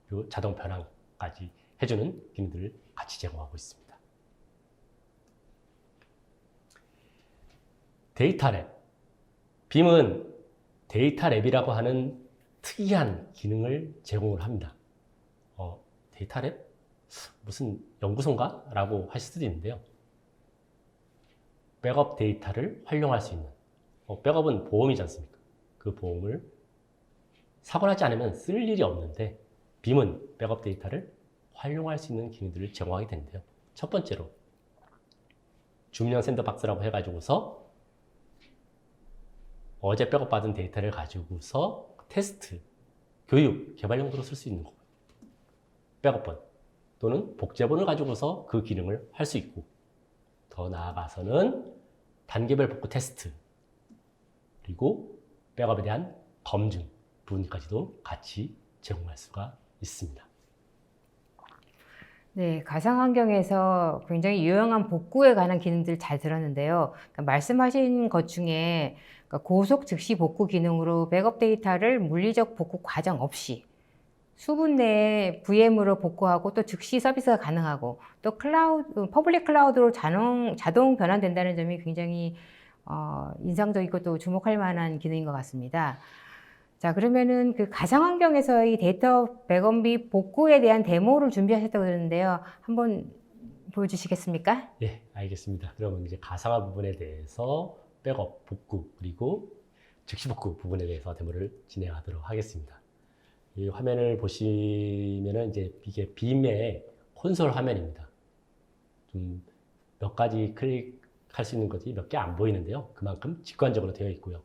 그리고 자동 변환까지 해주는 기능들을 같이 제공하고 있습니다. 데이터 랩. 빔은 데이터 랩이라고 하는 특이한 기능을 제공을 합니다. 데이터 랩? 무슨 연구소인가? 라고 하실 수도 있는데요. 백업 데이터를 활용할 수 있는 백업은 보험이지 않습니까? 그 보험을 사고 나지 않으면 쓸 일이 없는데 빔은 백업 데이터를 활용할 수 있는 기능들을 제공하게 되는데요. 첫 번째로 주민형 샌드박스라고 해가지고서 어제 백업받은 데이터를 가지고서 테스트, 교육, 개발 용도로 쓸 수 있는 거고요. 백업본 또는 복제본을 가지고서 그 기능을 할 수 있고 더 나아가서는 단계별 복구 테스트 그리고 백업에 대한 검증 부분까지도 같이 제공할 수가 있습니다. 네, 가상 환경에서 굉장히 유용한 복구에 관한 기능들 잘 들었는데요. 그러니까 말씀하신 것 중에 그러니까 고속 즉시 복구 기능으로 백업 데이터를 물리적 복구 과정 없이 수분 내에 VM으로 복구하고 또 즉시 서비스가 가능하고 또 퍼블릭 클라우드로 자동 변환된다는 점이 굉장히 인상적이고 또 주목할 만한 기능인 것 같습니다. 자, 그러면은 그 가상 환경에서의 데이터 백업 및 복구에 대한 데모를 준비하셨다고 들었는데요. 한번 보여주시겠습니까? 예, 알겠습니다. 그러면 이제 가상화 부분에 대해서 백업, 복구, 그리고 즉시 복구 부분에 대해서 데모를 진행하도록 하겠습니다. 이 화면을 보시면은 이제 이게 빔의 콘솔 화면입니다. 좀 몇 가지 클릭할 수 있는 것이 몇 개 안 보이는데요. 그만큼 직관적으로 되어 있고요.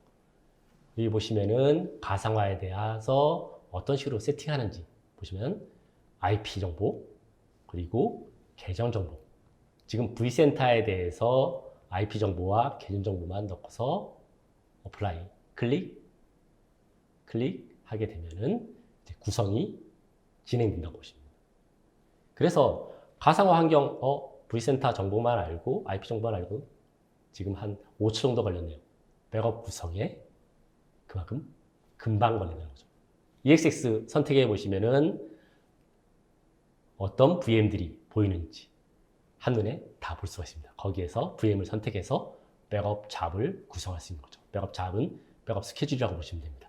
여기 보시면은 가상화에 대해서 어떤 식으로 세팅하는지 보시면 IP 정보 그리고 계정 정보 지금 V센터에 대해서 IP 정보와 계정 정보만 넣고서 어플라이 클릭하게 되면은 이제 구성이 진행된다고 보시면 됩니다. 그래서 가상화 환경 V센터 정보만 알고 IP 정보만 알고 지금 한 5초 정도 걸렸네요. 백업 구성에 그만큼 금방 걸린다는 거죠. EXX 선택해 보시면은 어떤 VM들이 보이는지 한눈에 다 볼 수가 있습니다. 거기에서 VM을 선택해서 백업 잡을 구성할 수 있는 거죠. 백업 잡은 백업 스케줄이라고 보시면 됩니다.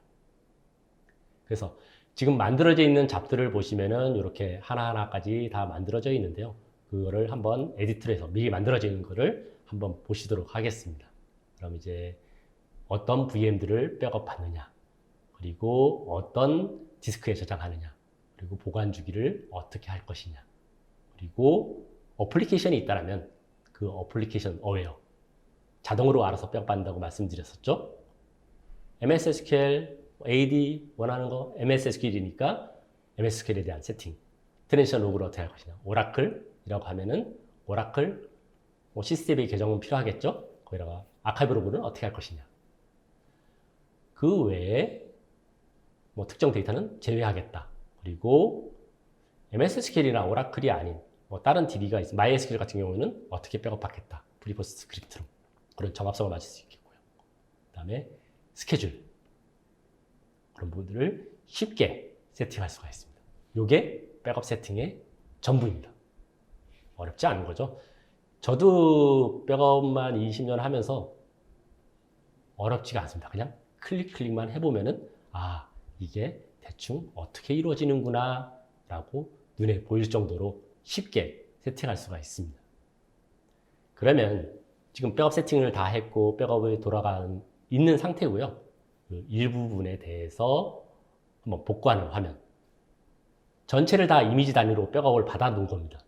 그래서 지금 만들어져 있는 잡들을 보시면은 이렇게 하나하나까지 다 만들어져 있는데요. 그거를 한번 에디트를 해서 미리 만들어져 있는 거를 한번 보시도록 하겠습니다. 그럼 이제 어떤 VM들을 백업 받느냐, 그리고 어떤 디스크에 저장하느냐, 그리고 보관 주기를 어떻게 할 것이냐, 그리고 어플리케이션이 있다면 그 어플리케이션 어웨어. 자동으로 알아서 백업한다고 말씀드렸었죠. MS SQL, AD 원하는 거 MS SQL이니까 MS SQL에 대한 세팅. 트랜지션 로그를 어떻게 할 것이냐. 오라클이라고 하면은 오라클 뭐 시스템의 계정은 필요하겠죠. 거기다가 아카이브 로그는 어떻게 할 것이냐. 그 외에 뭐 특정 데이터는 제외하겠다. 그리고 MS SQL이나 오라클이 아닌 뭐 다른 DB가 있어. MySQL 같은 경우는 어떻게 백업받겠다. 프리포스트 스크립트로 그런 정합성을 맞출 수 있겠고요. 그다음에 스케줄 그런 부분들을 쉽게 세팅할 수가 있습니다. 이게 백업 세팅의 전부입니다. 어렵지 않은 거죠. 저도 백업만 20년 하면서 어렵지가 않습니다. 그냥 클릭만 해보면은 아 이게 대충 어떻게 이루어지는구나 라고 눈에 보일 정도로 쉽게 세팅할 수가 있습니다. 그러면 지금 백업 세팅을 다 했고 백업에 있는 상태고요. 그 일부분에 대해서 한번 복구하는 화면. 전체를 다 이미지 단위로 백업을 받아 놓은 겁니다.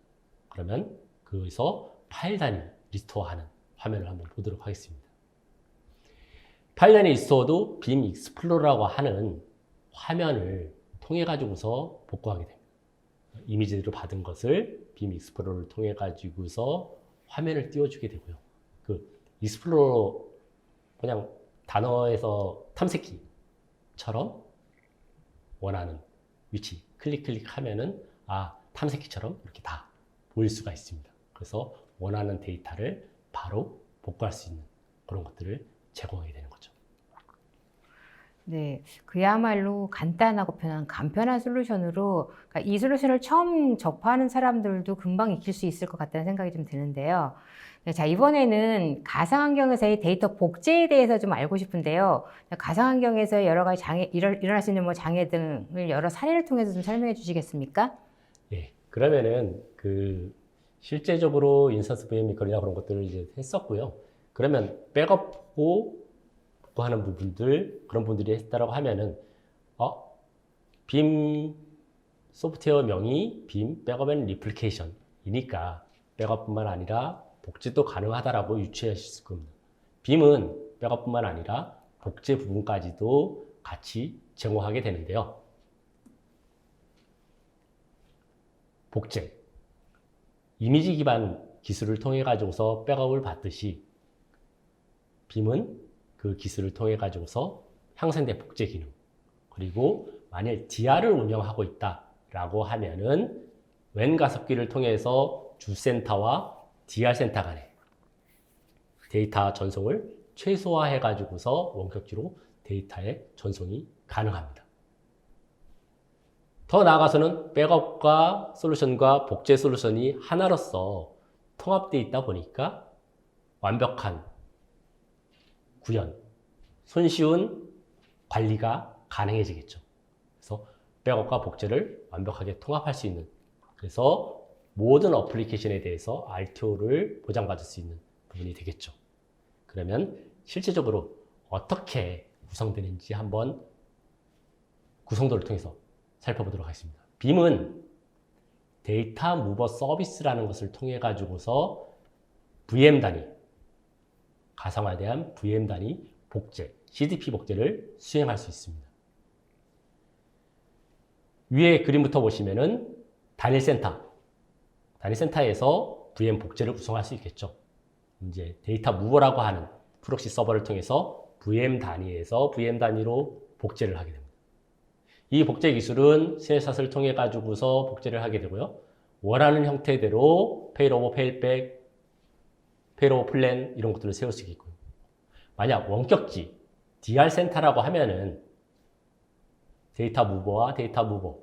그러면 거기서 파일 단위 리스토어하는 화면을 한번 보도록 하겠습니다. 파일 단위 리스토어도 빔 익스플로러라고 하는 화면을 통해 가지고서 복구하게 됩니다. 이미지를 받은 것을 빔 익스플로러를 통해 가지고서 화면을 띄워주게 되고요. 그 익스플로러 그냥 단어에서 탐색기처럼 원하는 위치 클릭하면은 탐색기처럼 이렇게 다 보일 수가 있습니다. 그래서 원하는 데이터를 바로 복구할 수 있는 그런 것들을 제공하게 되는 거죠. 네, 그야말로 간단하고 간편한 솔루션으로 그러니까 이 솔루션을 처음 접하는 사람들도 금방 익힐 수 있을 것 같다는 생각이 좀 드는데요. 자, 이번에는 가상환경에서의 데이터 복제에 대해서 좀 알고 싶은데요. 가상환경에서 여러 가지 일어날 수 있는 뭐 장애 등을 여러 사례를 통해서 좀 설명해 주시겠습니까? 예, 그러면은 실제적으로 인스턴스 VM 미컬이나 그런 것들을 이제 했었고요. 그러면 백업하고 하는 부분들 그런 분들이 했다라고 하면은 빔 소프트웨어 명이 빔 백업 앤 리플리케이션이니까 백업뿐만 아니라 복제도 가능하다라고 유추하실 겁니다. 빔은 백업뿐만 아니라 복제 부분까지도 같이 제공하게 되는데요. 복제 이미지 기반 기술을 통해 가지고서 백업을 받듯이 빔은 그 기술을 통해 가지고서 향상된 복제 기능 그리고 만일 DR을 운영하고 있다라고 하면은 웬 가습기를 통해서 주센터와 DR 센터 간의 데이터 전송을 최소화해 가지고서 원격지로 데이터의 전송이 가능합니다. 더 나아가서는 백업과 솔루션과 복제 솔루션이 하나로서 통합되어 있다 보니까 완벽한 구현, 손쉬운 관리가 가능해지겠죠. 그래서 백업과 복제를 완벽하게 통합할 수 있는 그래서 모든 어플리케이션에 대해서 RTO를 보장받을 수 있는 부분이 되겠죠. 그러면 실제적으로 어떻게 구성되는지 한번 구성도를 통해서 살펴보도록 하겠습니다. 빔은 데이터 무버 서비스라는 것을 통해 가지고서 VM 단위 가상화대한 VM 단위 복제, CDP 복제를 수행할 수 있습니다. 위에 그림부터 보시면은 단일 센터에서 VM 복제를 구성할 수 있겠죠. 이제 데이터 무버라고 하는 프록시 서버를 통해서 VM 단위에서 VM 단위로 복제를 하게 됩니다. 이 복제 기술은 스냅샷을 통해 가지고서 복제를 하게 되고요. 원하는 형태대로 페일오버, 페일백, 페일오버 플랜 이런 것들을 세울 수 있고요. 만약 원격지 DR 센터라고 하면은 데이터 무버와 데이터 무버,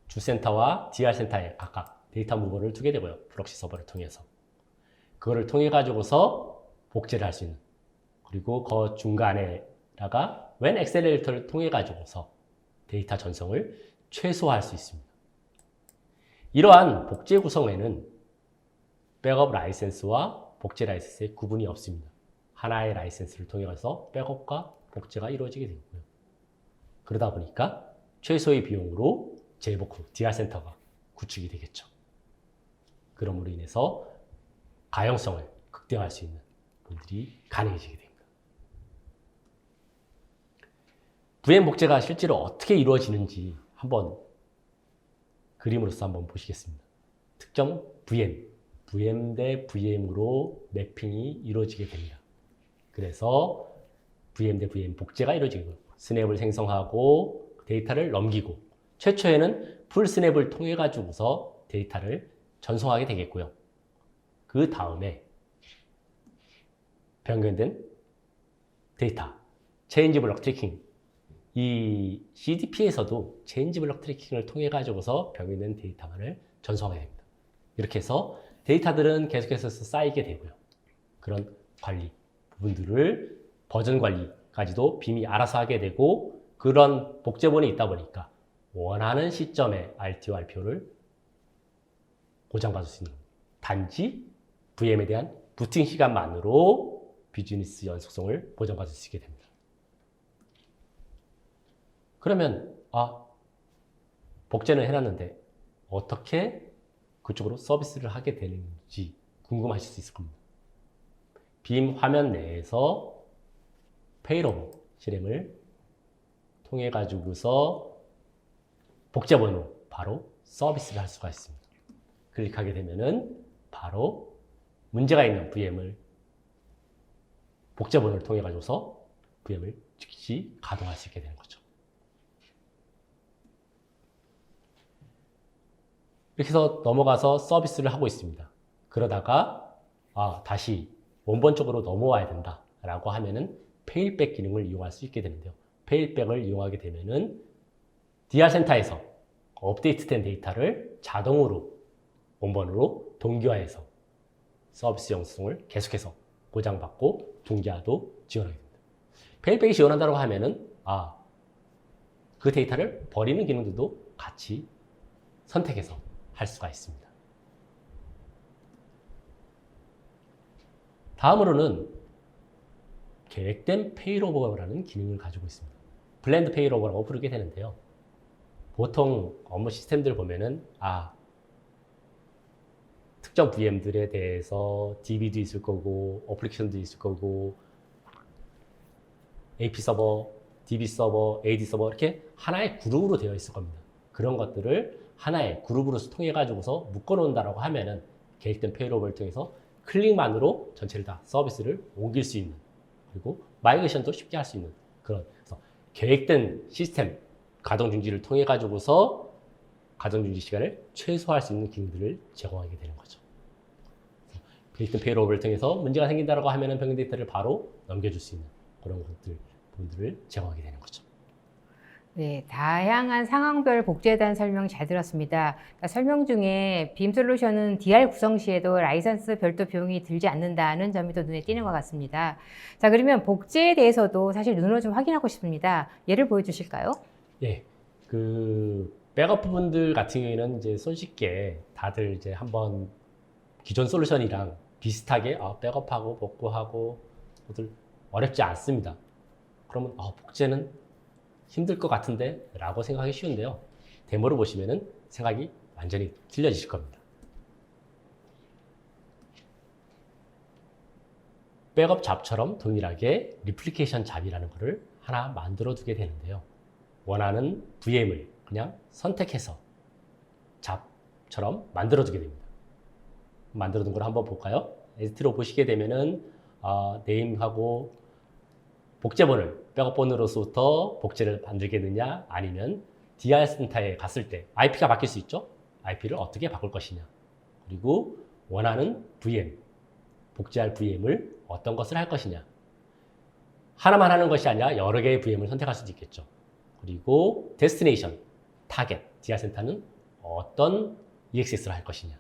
주센터와 DR 센터에 각각 데이터 무버를 두게 되고요. 프록시 서버를 통해서. 그거를 통해 가지고서 복제를 할 수 있는. 그리고 그 중간에다가 웬 엑셀레이터를 통해 가지고서 데이터 전송을 최소화할 수 있습니다. 이러한 복제 구성에는 백업 라이센스와 복제 라이센스의 구분이 없습니다. 하나의 라이센스를 통해서 백업과 복제가 이루어지게 되고요. 그러다 보니까 최소의 비용으로 제이복 후 DR 센터가 구축이 되겠죠. 그러므로 인해서 가용성을 극대화할 수 있는 부분들이 가능해지게 됩니다. VM 복제가 실제로 어떻게 이루어지는지 한번 그림으로서 한번 보시겠습니다. 특정 VM 대 VM으로 매핑이 이루어지게 됩니다. 그래서 VM 대 VM 복제가 이루어지고 스냅을 생성하고 데이터를 넘기고 최초에는 풀 스냅을 통해 가지고서 데이터를 전송하게 되겠고요. 그 다음에 변경된 데이터, 체인지 블록 트래킹, 이 CDP에서도 체인지 블록 트래킹을 통해 가지고서 변경된 데이터만을 전송하게 됩니다. 이렇게 해서 데이터들은 계속해서 쌓이게 되고요. 그런 관리 부분들을 버전 관리까지도 빔이 알아서 하게 되고 그런 복제본이 있다 보니까 원하는 시점에 RTO, RPO를 보장받을 수 있는 단지 VM에 대한 부팅 시간만으로 비즈니스 연속성을 보장받을 수 있게 됩니다. 그러면 복제는 해놨는데 어떻게 그쪽으로 서비스를 하게 되는지 궁금하실 수 있을 겁니다. 빔 화면 내에서 페이로버 실행을 통해 가지고서 복제본으로 바로 서비스를 할 수가 있습니다. 클릭하게 되면은 바로 문제가 있는 VM을 복제본을 통해 가지고서 VM을 즉시 가동할 수 있게 되는 거죠. 이렇게 해서 넘어가서 서비스를 하고 있습니다. 그러다가 다시 원본적으로 넘어와야 된다라고 하면은 페일백 기능을 이용할 수 있게 되는데요. 페일백을 이용하게 되면은 DR 센터에서 업데이트된 데이터를 자동으로 원본으로 동기화해서 서비스 영수성을 계속해서 보장받고 동기화도 지원하게 됩니다. 페일백이 지원한다고 하면은 그 데이터를 버리는 기능들도 같이 선택해서 할 수가 있습니다. 다음으로는 계획된 페이로버라는 기능을 가지고 있습니다. 블렌드 페이로버라고 부르게 되는데요. 보통 업무 시스템들 보면은 특정 VM들에 대해서 DB도 있을 거고 어플리케이션도 있을 거고 AP 서버, DB 서버, AD 서버 이렇게 하나의 그룹으로 되어 있을 겁니다. 그런 것들을 하나의 그룹으로 통해 가지고서 묶어 놓는다라고 하면은 계획된 페이로버를 통해서 클릭만으로 전체를 다 서비스를 옮길 수 있는 그리고 마이그레이션도 쉽게 할 수 있는 그래서 계획된 시스템 가동 중지를 통해 가지고서 가동 중지 시간을 최소화할 수 있는 기능들을 제공하게 되는 거죠. 계획된 페이로버를 통해서 문제가 생긴다라고 하면은 변경 데이터를 바로 넘겨줄 수 있는 그런 부분들을 제공하게 되는 거죠. 네, 다양한 상황별 복제에 대한 설명 잘 들었습니다. 설명 중에 빔 솔루션은 DR 구성 시에도 라이선스 별도 비용이 들지 않는다는 점이 또 눈에 띄는 것 같습니다. 자, 그러면 복제에 대해서도 사실 눈으로 좀 확인하고 싶습니다. 예를 보여주실까요? 예, 백업 부분들 같은 경우에는 이제 손쉽게 다들 이제 한번 기존 솔루션이랑 비슷하게 백업하고 복구하고 모두 어렵지 않습니다. 그러면 복제는 힘들 것 같은데 라고 생각하기 쉬운데요. 데모를 보시면은 생각이 완전히 틀려지실 겁니다. 백업 잡처럼 동일하게 리플리케이션 잡이라는 것을 하나 만들어 두게 되는데요. 원하는 VM을 그냥 선택해서 잡처럼 만들어 두게 됩니다. 만들어 둔 걸 한번 볼까요? 에디트로 보시게 되면은 네임하고 복제본을 백업본으로부터 복제를 만들겠느냐 아니면 DR 센터에 갔을 때 IP가 바뀔 수 있죠? IP를 어떻게 바꿀 것이냐 그리고 원하는 VM, 복제할 VM을 어떤 것을 할 것이냐 하나만 하는 것이 아니라 여러 개의 VM을 선택할 수도 있겠죠. 그리고 데스티네이션, 타겟, DR 센터는 어떤 EXS를 할 것이냐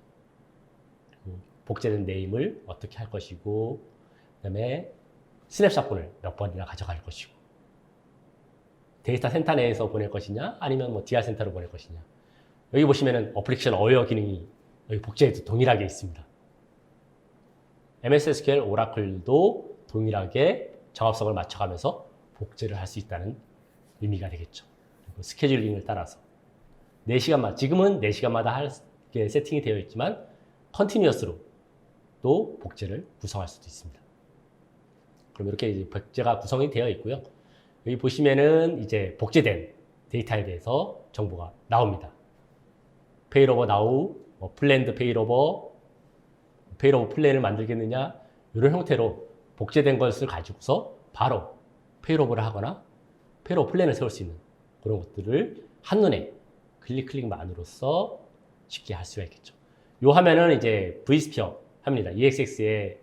그리고 복제된 네임을 어떻게 할 것이고 그 다음에 스냅샷본을 몇 번이나 가져갈 것이고 데이터 센터 내에서 보낼 것이냐 아니면 DR 센터로 보낼 것이냐 여기 보시면은 어플리케이션 어웨어 기능이 여기 복제에도 동일하게 있습니다. MS SQL 오라클도 동일하게 정합성을 맞춰가면서 복제를 할 수 있다는 의미가 되겠죠. 그리고 스케줄링을 따라서 4시간만 지금은 4시간마다 할 게 세팅이 되어 있지만 컨티뉴어스로 또 복제를 구성할 수도 있습니다. 그럼 이렇게 이제 복제가 구성이 되어 있고요. 여기 보시면은 이제 복제된 데이터에 대해서 정보가 나옵니다. 페일오버 나우, 플랜드 페일오버, 페일오버 플랜을 만들겠느냐, 이런 형태로 복제된 것을 가지고서 바로 페일오버를 하거나 페일오버 플랜을 세울 수 있는 그런 것들을 한눈에 클릭만으로써 쉽게 할 수가 있겠죠. 이 화면은 이제 vSphere 화면입니다. EXX의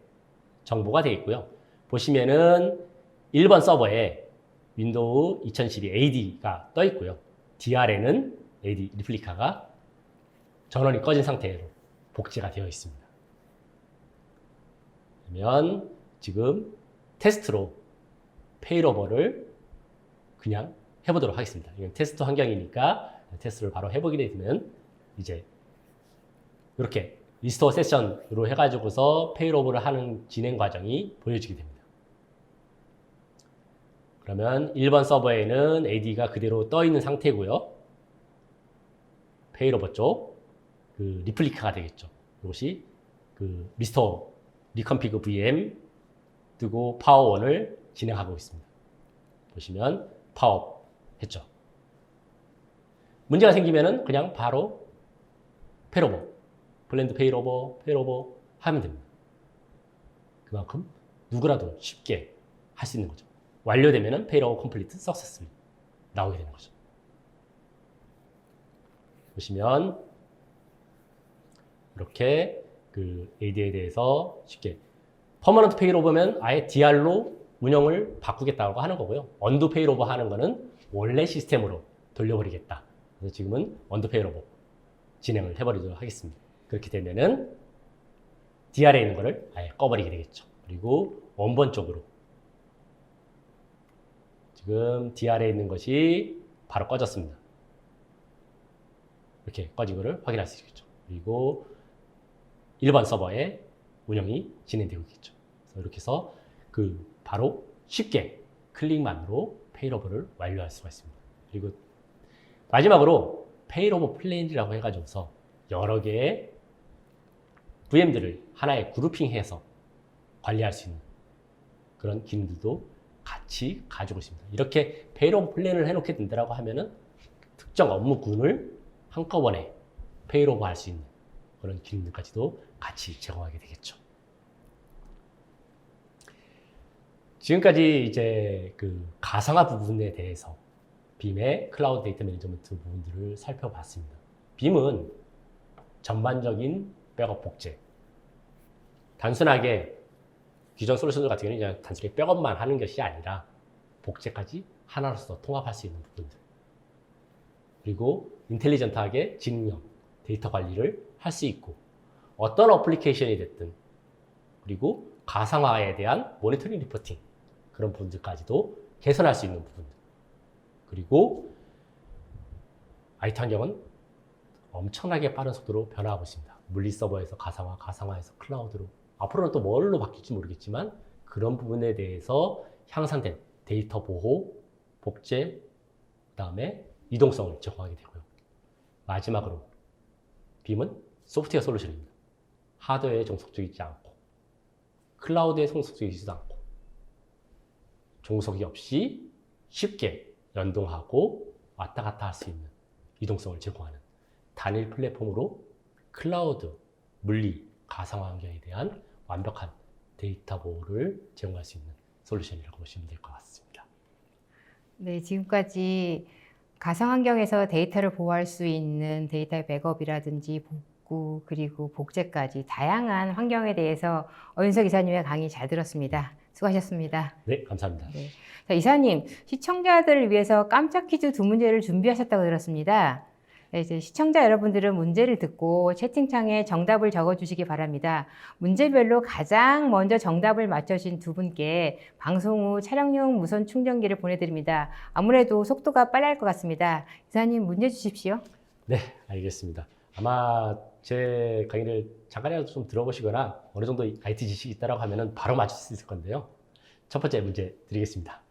정보가 되어 있고요. 보시면은 1번 서버에 윈도우 2012 AD가 떠 있고요. DR에는 AD 리플리카가 전원이 꺼진 상태로 복제가 되어 있습니다. 그러면 지금 테스트로 페일오버를 그냥 해보도록 하겠습니다. 이건 테스트 환경이니까 테스트를 바로 해보게 되면 이제 이렇게 리스토어 세션으로 해가지고서 페일오버를 하는 진행 과정이 보여지게 됩니다. 그러면 1번 서버에는 AD가 그대로 떠 있는 상태고요. 페일오버 쪽 그 리플리카가 되겠죠. 이것이 그 리스토어 리컨피그 VM 뜨고 파워원을 진행하고 있습니다. 보시면 파워 했죠. 문제가 생기면은 그냥 바로 페일오버, 블렌드 페일오버 하면 됩니다. 그만큼 누구라도 쉽게 할 수 있는 거죠. 완료되면은 페일오버 컴플리트 석세스풀리 나오게 되는 거죠. 보시면 이렇게 그 AD에 대해서 쉽게 퍼머넌트 페일오버면 아예 DR로 운영을 바꾸겠다고 하는 거고요. 언두 페일오버 하는 거는 원래 시스템으로 돌려버리겠다. 그래서 지금은 언두 페일오버 진행을 해버리도록 하겠습니다. 그렇게 되면은 DR에 있는 거를 아예 꺼버리게 되겠죠. 그리고 원본 쪽으로 지금 DR에 있는 것이 바로 꺼졌습니다. 이렇게 꺼진 거를 확인할 수 있겠죠. 그리고 1번 서버에 운영이 진행되고 있겠죠. 그래서 이렇게 해서 그 바로 쉽게 클릭만으로 페일오버를 완료할 수가 있습니다. 그리고 마지막으로 페일오버 플랜이라고 해가지고서 여러 개의 VM들을 하나에 그룹핑해서 관리할 수 있는 그런 기능들도 같이 가지고 있습니다. 이렇게 페일오버 플랜을 해놓게 된다고 하면은 특정 업무군을 한꺼번에 페일오버 할 수 있는 그런 기능들까지도 같이 제공하게 되겠죠. 지금까지 이제 그 가상화 부분에 대해서 빔의 클라우드 데이터 매니지먼트 부분들을 살펴봤습니다. 빔은 전반적인 백업 복제. 단순하게 기존 솔루션들 같은 경우는 그냥 단순히 백업만 하는 것이 아니라 복제까지 하나로서 통합할 수 있는 부분들. 그리고 인텔리전트하게 지능형 데이터 관리를 할 수 있고 어떤 어플리케이션이 됐든 그리고 가상화에 대한 모니터링 리포팅 그런 부분들까지도 개선할 수 있는 부분들 그리고 IT 환경은 엄청나게 빠른 속도로 변화하고 있습니다. 물리 서버에서 가상화, 가상화에서 클라우드로 앞으로는 또 뭘로 바뀔지 모르겠지만 그런 부분에 대해서 향상된 데이터 보호, 복제, 그 다음에 이동성을 제공하게 되고요. 마지막으로 빔은 소프트웨어 솔루션입니다. 하드웨어에 종속적이지 않고 클라우드에 종속적이지도 않고 종속이 없이 쉽게 연동하고 왔다 갔다 할 수 있는 이동성을 제공하는 단일 플랫폼으로 클라우드, 물리, 가상화 환경에 대한 완벽한 데이터 보호를 제공할 수 있는 솔루션이라고 보시면 될 것 같습니다. 네, 지금까지 가상 환경에서 데이터를 보호할 수 있는 데이터의 백업이라든지 복구 그리고 복제까지 다양한 환경에 대해서 어윤석 이사님의 강의 잘 들었습니다. 수고하셨습니다. 네, 감사합니다. 네. 자, 이사님, 시청자들을 위해서 깜짝 퀴즈 두 문제를 준비하셨다고 들었습니다. 네, 이제 시청자 여러분들은 문제를 듣고 채팅창에 정답을 적어주시기 바랍니다. 문제별로 가장 먼저 정답을 맞춰주신 두 분께 방송 후 촬영용 무선 충전기를 보내드립니다. 아무래도 속도가 빨라질 것 같습니다. 이사님 문제 주십시오. 네, 알겠습니다. 아마 제 강의를 잠깐이라도 좀 들어보시거나 어느 정도 IT 지식이 있다고 하면 바로 맞출 수 있을 건데요. 첫 번째 문제 드리겠습니다.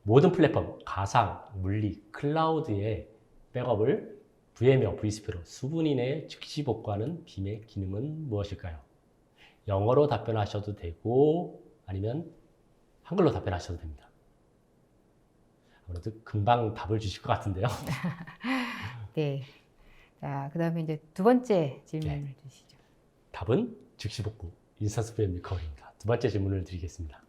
모든 플랫폼, 가상, 물리, 클라우드의 백업을 VM이와 vSphere로 수분 이내에 즉시 복구하는 빔의 기능은 무엇일까요? 영어로 답변하셔도 되고 아니면 한글로 답변하셔도 됩니다. 아무래도 금방 답을 주실 것 같은데요. 네. 자, 그다음에 이제 두 번째 질문을 네. 주시죠. 답은 즉시 복구, 인스턴스 VM 리커버리입니다. 두 번째 질문을 드리겠습니다.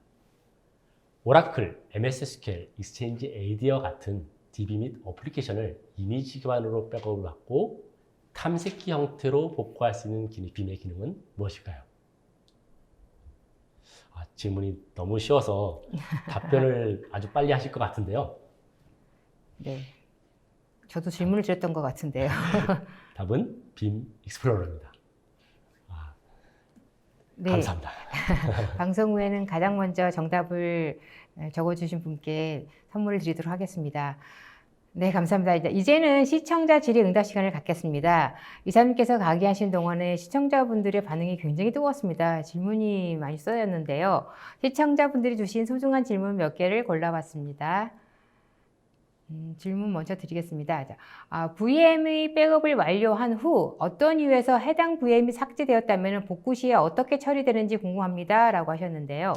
오라클, MS SQL, 익스체인지 AD와 같은 DB 및 어플리케이션을 이미지 기반으로 백업을 받고 탐색기 형태로 복구할 수 있는 빔의 기능은 무엇일까요? 질문이 너무 쉬워서 답변을 아주 빨리 하실 것 같은데요. 네. 저도 질문을 드렸던 것 같은데요. 답은 빔 익스플로러입니다. 네. 감사합니다. 방송 후에는 가장 먼저 정답을 적어주신 분께 선물을 드리도록 하겠습니다. 네, 감사합니다. 이제는 시청자 질의 응답 시간을 갖겠습니다. 이사님께서 강의하신 동안에 시청자분들의 반응이 굉장히 뜨거웠습니다. 질문이 많이 쏟아졌는데요. 시청자분들이 주신 소중한 질문 몇 개를 골라봤습니다. 질문 먼저 드리겠습니다. VM의 백업을 완료한 후 어떤 이유에서 해당 VM이 삭제되었다면 복구 시에 어떻게 처리되는지 궁금합니다. 라고 하셨는데요.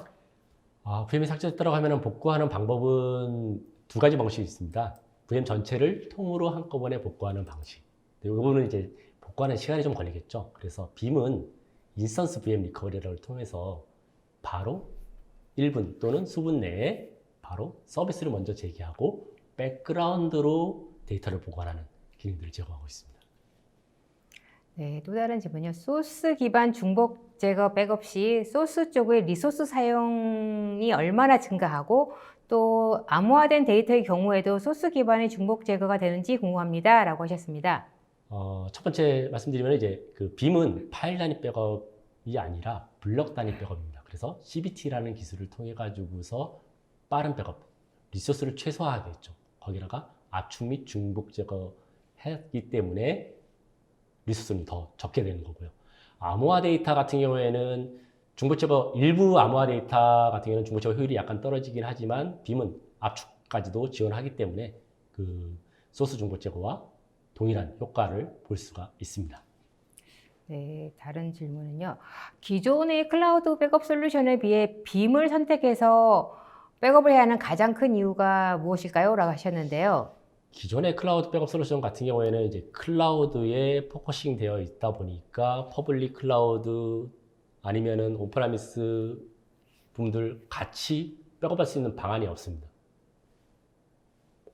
VM이 삭제됐다고 하면 복구하는 방법은 두 가지 방식이 있습니다. VM 전체를 통으로 한꺼번에 복구하는 방식. 이 부분은 이제 복구하는 시간이 좀 걸리겠죠. 그래서 빔은 인스턴스 VM 리커버리를 통해서 바로 1분 또는 수분 내에 바로 서비스를 먼저 제기하고 백그라운드로 데이터를 보관하는 기능들을 제공하고 있습니다. 네, 또 다른 질문이요. 소스 기반 중복 제거 백업 시 소스 쪽의 리소스 사용이 얼마나 증가하고 또 암호화된 데이터의 경우에도 소스 기반의 중복 제거가 되는지 궁금합니다. 라고 하셨습니다. 첫 번째 말씀드리면 이제 그 빔은 파일 단위 백업이 아니라 블럭 단위 백업입니다. 그래서 CBT라는 기술을 통해 가지고서 빠른 백업, 리소스를 최소화하겠죠. 거기다가 압축 및 중복 제거했기 때문에 리소스는 더 적게 되는 거고요. 암호화 데이터 같은 경우에는 중복 제거, 일부 암호화 데이터 같은 경우는 중복 제거 효율이 약간 떨어지긴 하지만 빔은 압축까지도 지원하기 때문에 그 소스 중복 제거와 동일한 효과를 볼 수가 있습니다. 네, 다른 질문은요. 기존의 클라우드 백업 솔루션에 비해 빔을 선택해서 백업을 해야 하는 가장 큰 이유가 무엇일까요? 라고 하셨는데요. 기존의 클라우드 백업 솔루션 같은 경우에는 이제 클라우드에 포커싱 되어 있다 보니까 퍼블릭 클라우드 아니면은 온프라미스 분들 같이 백업할 수 있는 방안이 없습니다.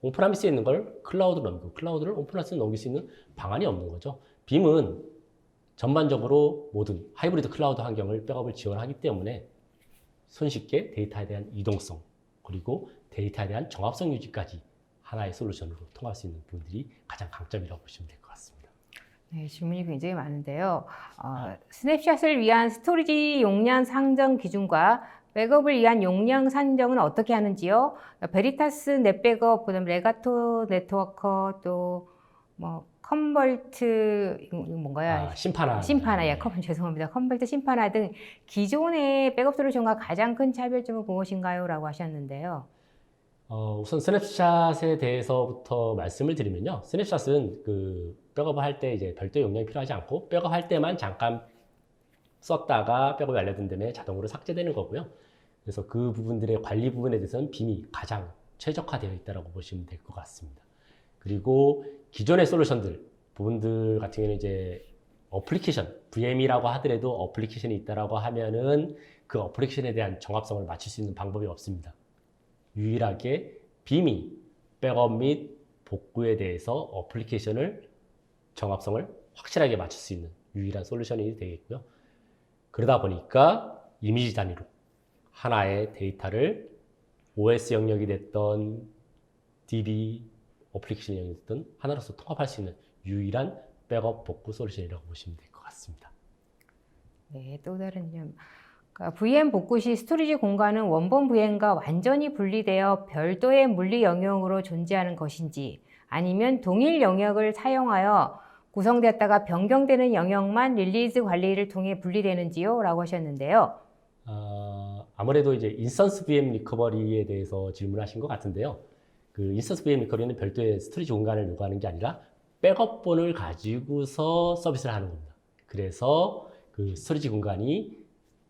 온프라미스에 있는 걸 클라우드로 넘기고 클라우드를 온프라미스로 넘길 수 있는 방안이 없는 거죠. 빔은 전반적으로 모든 하이브리드 클라우드 환경을 백업을 지원하기 때문에 손쉽게 데이터에 대한 이동성 그리고 데이터에 대한 정합성 유지까지 하나의 솔루션으로 통할 수 있는 부분들이 가장 강점이라고 보시면 될 것 같습니다. 네, 질문이 굉장히 많은데요. 스냅샷을 위한 스토리지 용량 상정 기준과 백업을 위한 용량 산정은 어떻게 하는지요? 베리타스 넷백업, 그다음 레가토 네트워커, 또 뭐 컨벌트 이거 뭔가요? 심파나. 심파나, 죄송합니다. 컨벌트, 심파나 등 기존의 백업 솔루션과 가장 큰 차별점은 무엇인가요? 라고 하셨는데요. 우선 스냅샷에 대해서부터 말씀을 드리면요. 스냅샷은 그 백업을 할 때 이제 별도 용량이 필요하지 않고 백업할 때만 잠깐 썼다가 백업이 완료된 다음에 자동으로 삭제되는 거고요. 그래서 그 부분들의 관리 부분에 대해서는 빔이 가장 최적화되어 있다고 보시면 될 것 같습니다. 그리고 기존의 솔루션들 부분들 같은 경우는 이제 어플리케이션, VM이라고 하더라도 어플리케이션이 있다라고 하면은 그 어플리케이션에 대한 정합성을 맞출 수 있는 방법이 없습니다. 유일하게 빔이 백업 및 복구에 대해서 어플리케이션을 정합성을 확실하게 맞출 수 있는 유일한 솔루션이 되겠고요. 그러다 보니까 이미지 단위로 하나의 데이터를 OS 영역이 됐던 DB 어플리케이션 영역이 됐던 하나로서 통합할 수 있는 유일한 백업 복구 솔루션이라고 보시면 될 것 같습니다. 네, 또 다른 점. VM 복구 시 스토리지 공간은 원본 VM과 완전히 분리되어 별도의 물리 영역으로 존재하는 것인지 아니면 동일 영역을 사용하여 구성되었다가 변경되는 영역만 릴리즈 관리를 통해 분리되는지요? 라고 하셨는데요. 아무래도 이제 인스턴스 VM 리커버리에 대해서 질문하신 것 같은데요. 그 인스턴스 VM 리커버리는 별도의 스토리지 공간을 요구하는 게 아니라 백업본을 가지고서 서비스를 하는 겁니다. 그래서 그 스토리지 공간이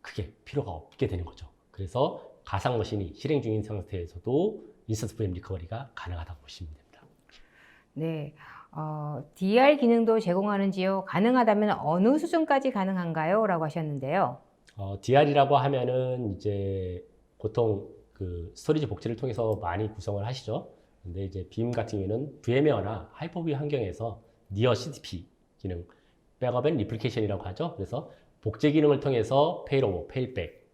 크게 필요가 없게 되는 거죠. 그래서 가상 머신이 실행 중인 상태에서도 인스턴트 프레임 리커버리가 가능하다고 보시면 됩니다. 네, DR 기능도 제공하는지요? 가능하다면 어느 수준까지 가능한가요? 라고 하셨는데요. DR이라고 하면은 이제 보통 그 스토리지 복제를 통해서 많이 구성을 하시죠. 근데 이제 빔 같은 경우에는 VMware나 하이퍼V 환경에서 니어 CDP 기능, 백업 앤 리플리케이션이라고 하죠. 그래서 복제 기능을 통해서 페일오버, 페일백,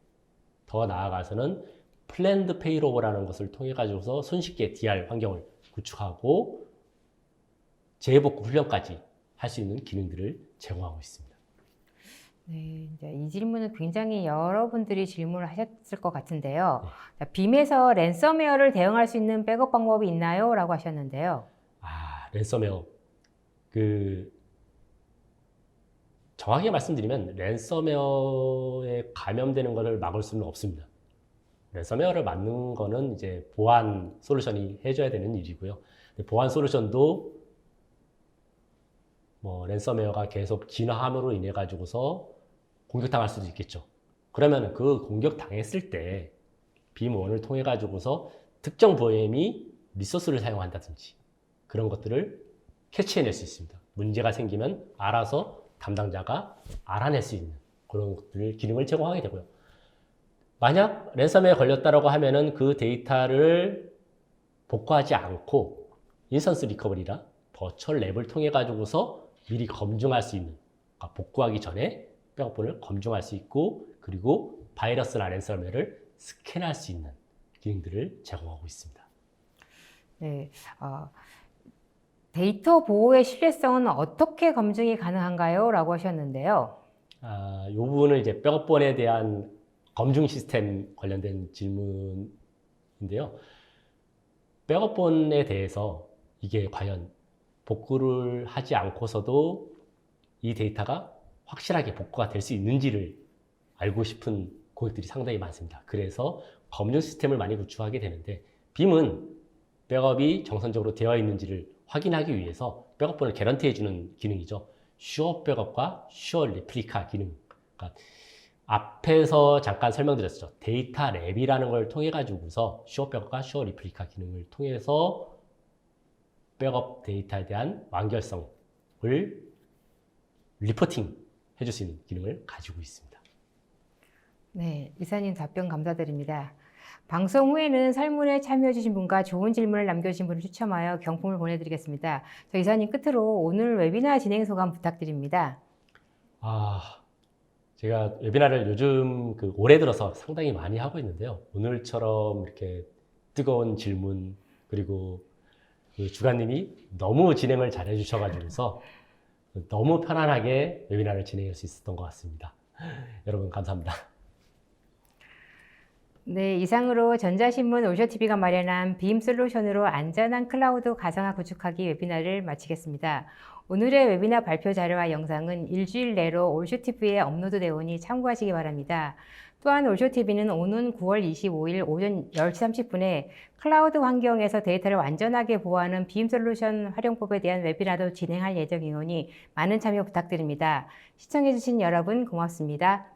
더 나아가서는 플랜드 페일오버라는 것을 통해 가지고서 손쉽게 DR 환경을 구축하고 재복구 훈련까지 할 수 있는 기능들을 제공하고 있습니다. 네, 이제 이 질문은 굉장히 여러분들이 질문을 하셨을 것 같은데요. 자, 빔에서 랜섬웨어를 대응할 수 있는 백업 방법이 있나요? 라고 하셨는데요. 랜섬웨어. 정확하게 말씀드리면 랜섬웨어에 감염되는 것을 막을 수는 없습니다. 랜섬웨어를 막는 거는 이제 보안 솔루션이 해줘야 되는 일이고요. 근데 보안 솔루션도 뭐 랜섬웨어가 계속 진화함으로 인해 가지고서 공격당할 수도 있겠죠. 그러면 그 공격당했을 때 빔1을 통해 가지고서 특정 VM이 리소스를 사용한다든지 그런 것들을 캐치해낼 수 있습니다. 문제가 생기면 알아서 담당자가 알아낼 수 있는 그런 것들 기능을 제공하게 되고요. 만약 랜섬웨어에 걸렸다라고 하면은 그 데이터를 복구하지 않고 인스턴스 리커버리나 버추얼 랩을 통해 가지고서 미리 검증할 수 있는, 그러니까 복구하기 전에 백업본을 검증할 수 있고, 그리고 바이러스나 랜섬웨어를 스캔할 수 있는 기능들을 제공하고 있습니다. 네, 데이터 보호의 신뢰성은 어떻게 검증이 가능한가요? 라고 하셨는데요. 이 부분은 이제 백업본에 대한 검증 시스템 관련된 질문인데요. 백업본에 대해서 이게 과연 복구를 하지 않고서도 이 데이터가 확실하게 복구가 될 수 있는지를 알고 싶은 고객들이 상당히 많습니다. 그래서 검증 시스템을 많이 구축하게 되는데, 빔은 백업이 정상적으로 되어 있는지를 확인하기 위해서 백업본을 개런티해주는 기능이죠. 슈어 백업과 슈어 레플리카 기능. 그러니까 앞에서 잠깐 설명드렸죠. 데이터 랩이라는 걸 통해 가지고서 슈어 백업과 슈어 리플리카 기능을 통해서 백업 데이터에 대한 완결성을 리포팅 해줄 수 있는 기능을 가지고 있습니다. 네, 이사님 답변 감사드립니다. 방송 후에는 설문에 참여해주신 분과 좋은 질문을 남겨주신 분을 추첨하여 경품을 보내드리겠습니다. 저 이사님 끝으로 오늘 웨비나 진행 소감 부탁드립니다. 제가 웨비나를 요즘 올해 들어서 상당히 많이 하고 있는데요. 오늘처럼 이렇게 뜨거운 질문, 그리고 주관님이 너무 진행을 잘 해주셔가지고서 너무 편안하게 웨비나를 진행할 수 있었던 것 같습니다. 여러분 감사합니다. 네, 이상으로 전자신문 오쇼TV가 마련한 빔 솔루션으로 안전한 클라우드 가상화 구축하기 웨비나를 마치겠습니다. 오늘의 웨비나 발표 자료와 영상은 일주일 내로 오쇼TV에 업로드되어 오니 참고하시기 바랍니다. 또한 오쇼TV는 오는 9월 25일 오전 10시 30분에 클라우드 환경에서 데이터를 완전하게 보호하는 빔 솔루션 활용법에 대한 웨비나도 진행할 예정이오니 많은 참여 부탁드립니다. 시청해주신 여러분 고맙습니다.